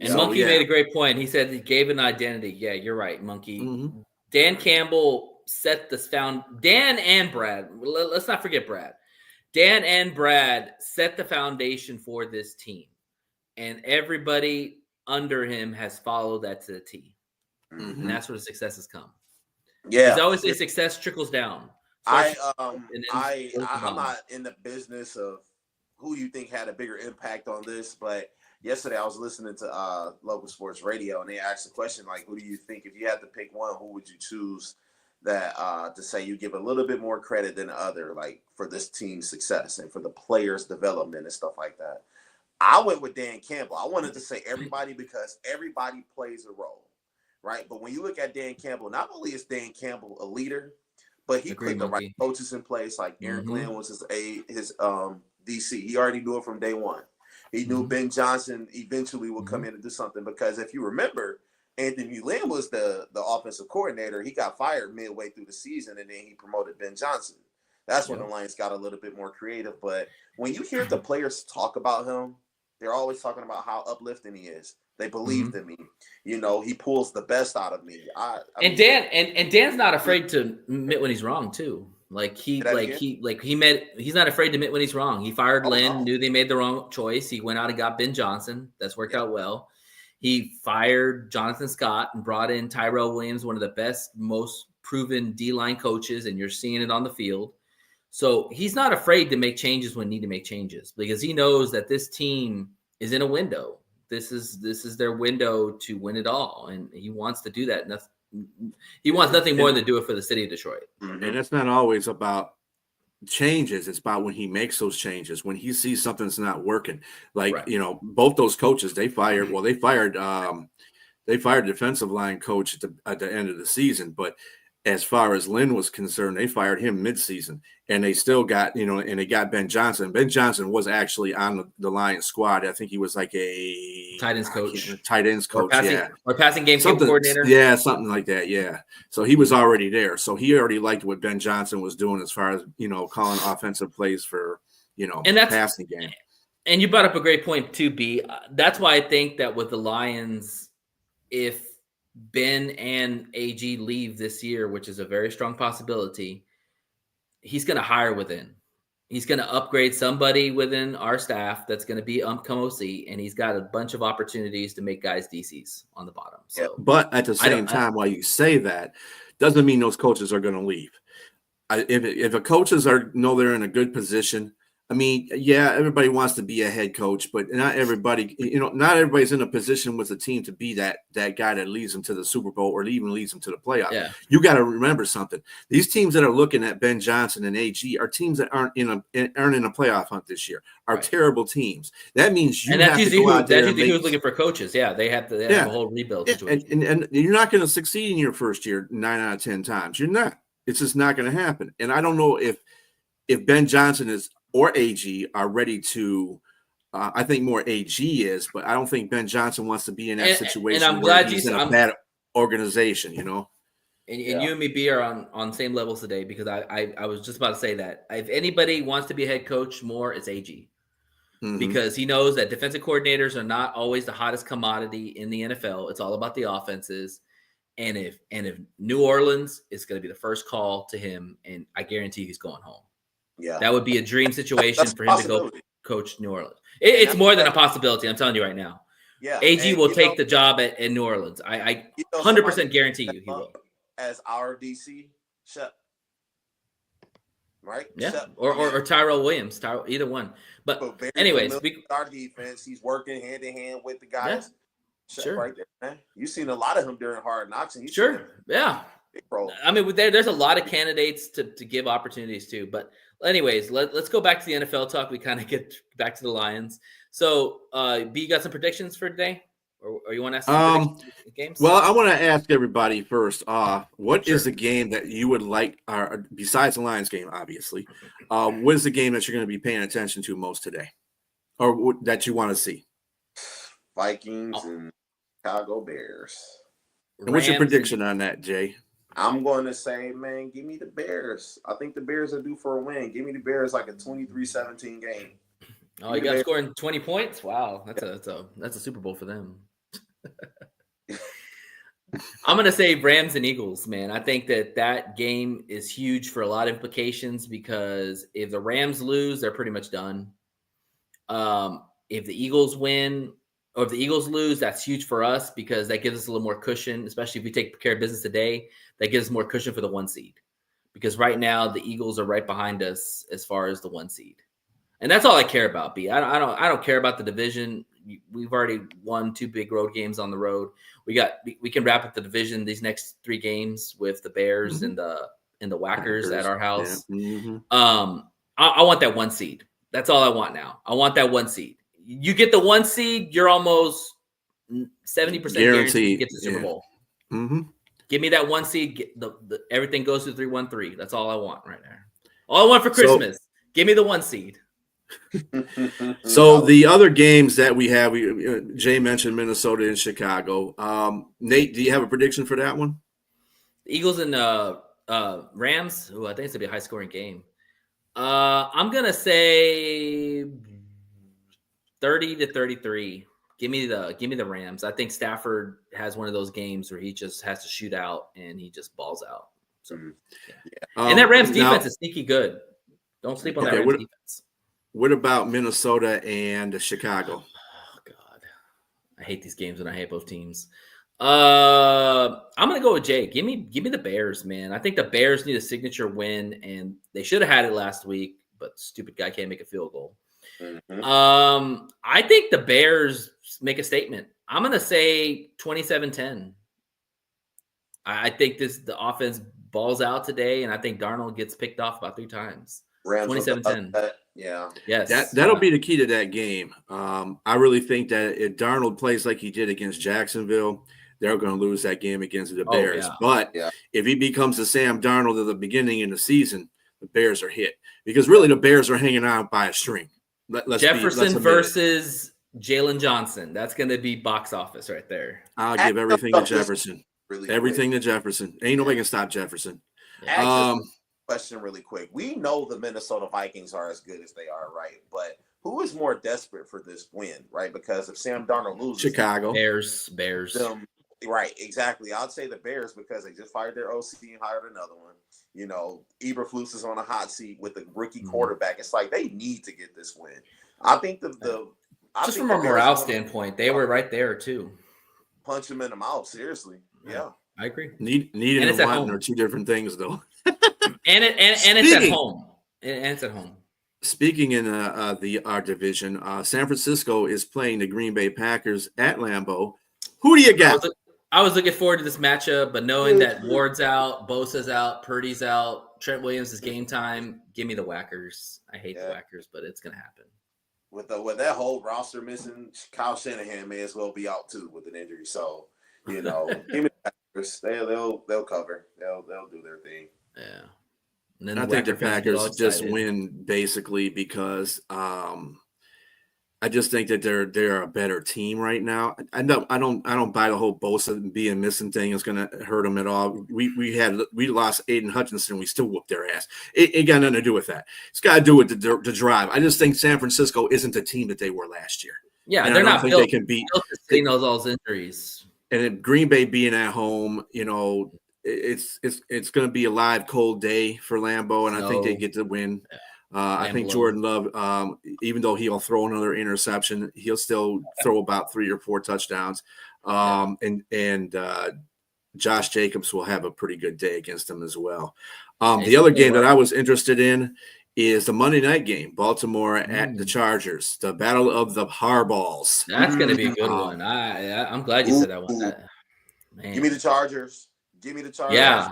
And Monkey made a great point. He said he gave an identity. Yeah, you're right, Monkey. Mm-hmm. Dan Campbell set this Dan and Brad. Let's not forget Brad. Dan and Brad set the foundation for this team, and everybody under him has followed that to the T. Mm-hmm. And that's where the success has come. Yeah, it's always a success trickles down. I'm not in the business of who you think had a bigger impact on this, but yesterday I was listening to local sports radio, and they asked the question like, "Who do you think if you had to pick one, who would you choose that to say you give a little bit more credit than the other, like for this team's success and for the players' development and stuff like that?" I went with Dan Campbell. I wanted to say everybody because everybody plays a role. Right, but when you look at Dan Campbell, not only is Dan Campbell a leader, but he put the right coaches in place. Like Aaron Glenn was his DC. He already knew it from day one. He knew Ben Johnson eventually would come in and do something because if you remember, Anthony Lynn was the offensive coordinator. He got fired midway through the season, and then he promoted Ben Johnson. That's when the Lions got a little bit more creative. But when you hear the players talk about him, they're always talking about how uplifting he is. They believed in me. You know, he pulls the best out of me. Dan's not afraid to admit when he's wrong too. He's not afraid to admit when he's wrong. He fired Lynn, knew they made the wrong choice. He went out and got Ben Johnson. That's worked out well. He fired Jonathan Scott and brought in Tyrell Williams, one of the best, most proven D-line coaches, and you're seeing it on the field. So he's not afraid to make changes when need to make changes because he knows that this team is in a window. This is their window to win it all, and he wants to do that. He wants nothing more than to do it for the city of Detroit. And it's not always about changes. It's about when he makes those changes, when he sees something's not working. You know, both those coaches, they fired defensive line coach at the end of the season. But as far as Lynn was concerned, they fired him midseason, and they still got, and they got Ben Johnson. Ben Johnson was actually on the Lions squad. I think he was like a tight ends coach, or passing game coordinator. Yeah, something like that. Yeah. So he was already there. So he already liked what Ben Johnson was doing as far as, calling offensive plays for, and that's passing game. And you brought up a great point too, B. That's why I think that with the Lions, if Ben and AG leave this year, which is a very strong possibility, he's going to hire within. He's going to upgrade somebody within our staff that's going to be come OC, and he's got a bunch of opportunities to make guys DCs on the bottom. So, yeah, but at the same time, while you say that, doesn't mean those coaches are going to leave. If the coaches know they're in a good position, I mean, yeah, everybody wants to be a head coach, but not everybody, not everybody's in a position with the team to be that guy that leads them to the Super Bowl or even leads them to the playoffs. Yeah. You got to remember something. These teams that are looking at Ben Johnson and AG are teams that aren't in a playoff hunt this year, are terrible teams. That means you have to go out there. That's usually who's looking for coaches. Yeah, they have a whole rebuild situation. And you're not going to succeed in your first year 9 out of 10 times. You're not. It's just not going to happen. And I don't know if Ben Johnson or AG are ready to. I think more AG is, but I don't think Ben Johnson wants to be in that situation. And I'm glad he's in a bad organization, And you and me, B, are on same levels today, because I was just about to say that if anybody wants to be a head coach more, it's AG, because he knows that defensive coordinators are not always the hottest commodity in the NFL. It's all about the offenses. And if New Orleans is going to be the first call to him, and I guarantee he's going home. Yeah, that would be a dream situation for him to go coach New Orleans. It's more than a possibility. I'm telling you right now. Yeah, AG will take the job in New Orleans. I 100% guarantee you he will. As our DC, Shep. Right? Yeah, Shep. or Tyrell Williams, either one. But anyways, our defense, he's working hand in hand with the guys. Yeah. Sure. Right there, man. You've seen a lot of him during Hard Knocks. And Yeah. I mean, there's a lot of candidates to give opportunities to. But anyways, let's go back to the NFL talk. We kind of get back to the Lions. So, B, you got some predictions for today? Or you want to ask some games? Well, I want to ask everybody first, what is the game that you would like, besides the Lions game, obviously, what is the game that you're going to be paying attention to most today, or that you want to see? Vikings and Chicago Bears. And what's your prediction on that, Jay? I'm going to say, man, give me the Bears. I think the Bears are due for a win. Give me the Bears like a 23-17 game. Oh, you got scoring 20 points? Wow, that's a Super Bowl for them. I'm going to say Rams and Eagles, man. I think that game is huge for a lot of implications, because if the Rams lose, they're pretty much done. If the Eagles win, or if the Eagles lose, that's huge for us, because that gives us a little more cushion, especially if we take care of business today. That gives us more cushion for the 1 seed, because right now the Eagles are right behind us as far as the 1 seed. And that's all I care about, B. I don't care about the division. We've already won 2 big road games on the road. We can wrap up the division these next 3 games with the Bears and the Whackers at our house. Yeah. I want that 1 seed. That's all I want now. I want that 1 seed. You get the 1 seed, you're almost 70% guaranteed to get to the Super Bowl. Mm-hmm. Give me that 1 seed. Everything goes to 3-1-3. That's all I want right there. All I want for Christmas. Give me the 1 seed. So the other games that we have, Jay mentioned Minnesota and Chicago. Nate, do you have a prediction for that one? The Eagles and Rams. I think it's gonna be a high scoring game. I'm gonna say 30-33. Give me the Rams. I think Stafford has one of those games where he just has to shoot out and he just balls out. So, yeah. And that Rams defense is sneaky good. Don't sleep on that Rams defense. What about Minnesota and Chicago? Oh God, I hate these games and I hate both teams. I'm gonna go with Jay. Give me the Bears, man. I think the Bears need a signature win, and they should have had it last week, but stupid guy can't make a field goal. Mm-hmm. I think the Bears make a statement. I'm gonna say 27-10. I think the offense balls out today, and I think Darnold gets picked off about 3 times. 27-10. Yeah. Yes. That'll be the key to that game. I really think that if Darnold plays like he did against Jacksonville, they're going to lose that game against the Oh, Bears. yeah. But Yeah. if he becomes the Sam Darnold of the beginning of the season, the Bears are hit because really the Bears are hanging out by a string. Let's Jefferson admit it. versus Jalen Johnson. That's going to be box office right there. I'll give everything to Jefferson. Really Everything quick. to Jefferson. Ain't nobody can stop Jefferson. Ask this question really quick. We know the Minnesota Vikings are as good as they are, right? But who is more desperate for this win, right? Because if Sam Darnold loses, Chicago. Bears. Right, exactly. I'd say the Bears because they just fired their OC and hired another one. You know, Eberflus is on a hot seat with the rookie quarterback. It's like they need to get this win. I think Just from a morale standpoint, they were right there too. Punch them in the mouth, seriously. Yeah. I agree. Needing and wanting are two different things, though. And it's at home. And it's at home. Speaking in our division, San Francisco is playing the Green Bay Packers at Lambeau. Who do you got? I was looking forward to this matchup, but knowing that Ward's out, Bosa's out, Purdy's out, Trent Williams is game time, give me the Whackers. I hate the Whackers, but it's going to happen. With that whole roster missing, Kyle Shanahan may as well be out too with an injury. So, give me the Packers. They'll cover. They'll do their thing. Yeah. And then I think the Packers just win basically because I just think that they're a better team right now. I don't buy the whole Bosa being missing thing is going to hurt them at all. We lost Aiden Hutchinson. We still whooped their ass. It got nothing to do with that. It's got to do with the drive. I just think San Francisco isn't the team that they were last year. Yeah, and they're not built. They can beat all those injuries. And then Green Bay being at home, it's going to be a live cold day for Lambeau, and I think they get the win. I think Jordan Love, even though he'll throw another interception, he'll still throw about 3 or 4 touchdowns. And Josh Jacobs will have a pretty good day against them as well. The other game that I was interested in is the Monday night game, Baltimore at the Chargers, the battle of the Harbaughs. That's going to be a good one. I'm glad you said that one. Man. Give me the Chargers. Yeah,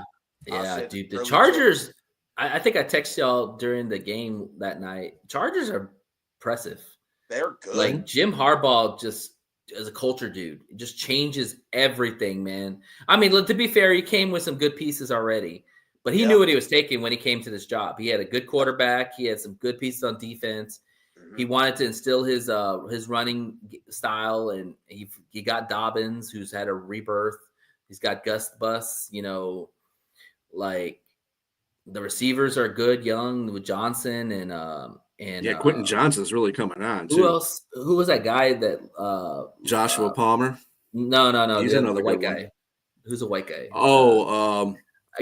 dude. The Chargers. I think I texted y'all during the game that night. Chargers are impressive. They're good. Like Jim Harbaugh, just as a culture dude, just changes everything, man. I mean, to be fair, he came with some good pieces already, but he knew what he was taking when he came to this job. He had a good quarterback. He had some good pieces on defense. Mm-hmm. He wanted to instill his running style, and he got Dobbins, who's had a rebirth. He's got Gus Bus, like. The receivers are good, young with Johnson and Quentin Johnson's really coming on too. Who else? Who was that guy that Joshua Palmer? No. He's another white guy. One. Who's a white guy? I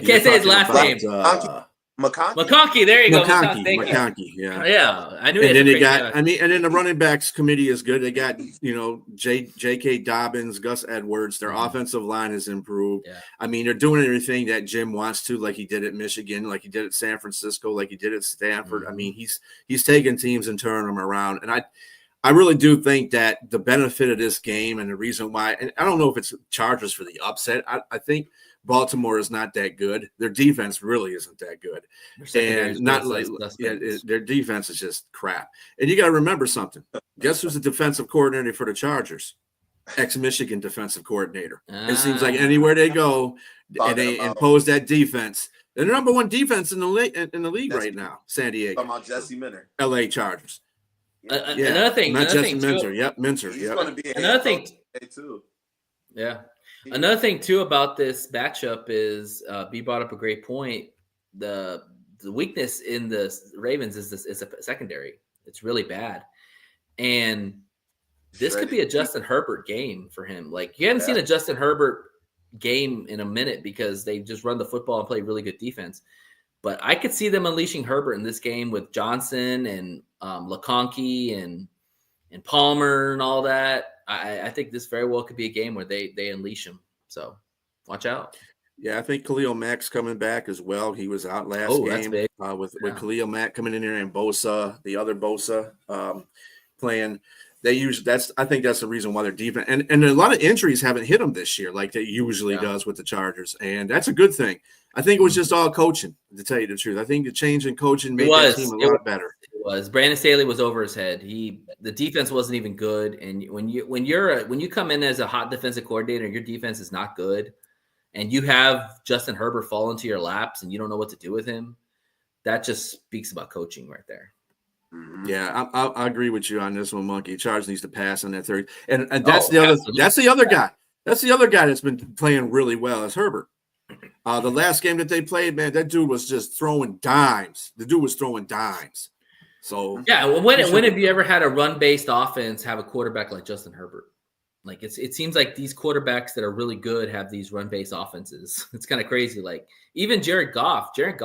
can't say his last name. McConkey. There you go. McConkey. Yeah. I knew. And then they got. And then the running backs committee is good. They got J.K. Dobbins, Gus Edwards. Their offensive line has improved. Yeah. I mean, they're doing everything that Jim wants to, like he did at Michigan, like he did at San Francisco, like he did at Stanford. Mm-hmm. I mean, he's taking teams and turning them around. And I really do think that the benefit of this game and the reason why, and I don't know if it's Chargers for the upset. I think Baltimore is not that good. Their defense really isn't that good, and not like their defense is just crap. And you got to remember something. Guess who's the defensive coordinator for the Chargers? Ex-Michigan defensive coordinator. It seems like anywhere they go, and they impose that defense. They're the number 1 defense in the league right now. San Diego. Talking about Jesse Minter. L.A. Chargers. Another thing. Minter. He's going to be another thing too. Yeah. Another thing too about this matchup is B brought up a great point. The weakness in the Ravens is a secondary. It's really bad, and this could be a Justin Herbert game for him. Like you haven't seen a Justin Herbert game in a minute because they just run the football and play really good defense. But I could see them unleashing Herbert in this game with Johnson and McConkey and Palmer and all that. I think this very well could be a game where they unleash him. So watch out. Yeah, I think Khalil Mack's coming back as well. He was out last game with Khalil Mack coming in there and Bosa, the other Bosa, playing. I think that's the reason why their defense and a lot of injuries haven't hit them this year like they usually does with the Chargers, and that's a good thing. I think it was just all coaching, to tell you the truth. I think the change in coaching made that team a lot better. was. Brandon Staley was over his head. The defense wasn't even good. And when you come in as a hot defensive coordinator, and your defense is not good, and you have Justin Herbert fall into your laps, and you don't know what to do with him, that just speaks about coaching right there. Yeah, I agree with you on this one, Monkey. Charles needs to pass on that third, and that's the other. Absolutely. That's the other guy. That's the other guy that's been playing really well is Herbert. The last game that they played, man, that dude was just throwing dimes. The dude was throwing dimes. So yeah, well, when have you ever had a run-based offense have a quarterback like Justin Herbert? Like it seems like these quarterbacks that are really good have these run-based offenses. It's kind of crazy. Like even Jared Goff, if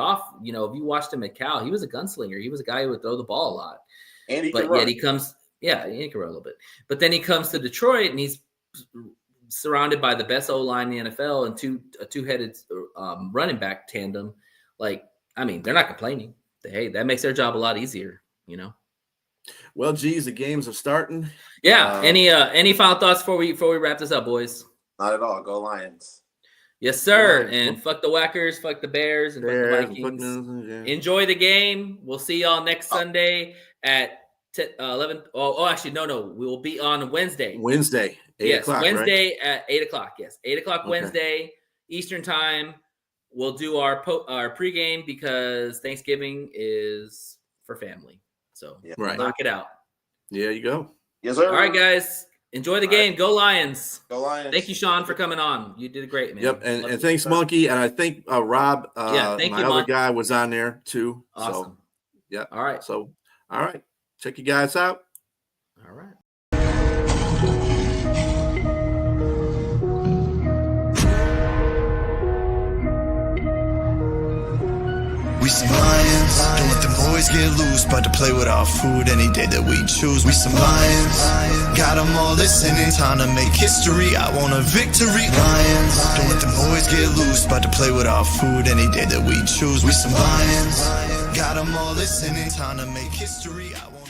you watched him at Cal, he was a gunslinger. He was a guy who would throw the ball a lot. And he can run a little bit. But then he comes to Detroit and he's surrounded by the best O-line in the NFL and a two-headed running back tandem. Like, I mean, they're not complaining. Hey, that makes their job a lot easier, you know. Well, geez, the games are starting. Yeah. Any final thoughts before we wrap this up, boys? Not at all. Go Lions. Yes, sir. Lions. And fuck the Whackers, fuck the Bears, and fuck the Vikings. Enjoy the game. We'll see y'all next Sunday at 11. Actually, no. We will be on Wednesday. 8 o'clock. Wednesday right? at 8 o'clock. Yes, 8 o'clock Okay. Wednesday Eastern time. We'll do our pregame because Thanksgiving is for family. So knock it out. There you go. Yes, sir. All right, guys. Enjoy the game. Go Lions. Go Lions. Thank you, Sean, for coming on. You did great, man. Yep, and thanks, Monkey. And I think Rob, thank my you, other Monk. guy, was on there too. Awesome. So, yeah. All right. So, all right. Check you guys out. All right. We some lions, don't let them boys get loose. About to play with our food any day that we choose. We some lions, got them all listening. Time to make history, I want a victory. Lions, don't let them boys get loose. About to play with our food any day that we choose. We some lions, got them all listening. Time to make history, I want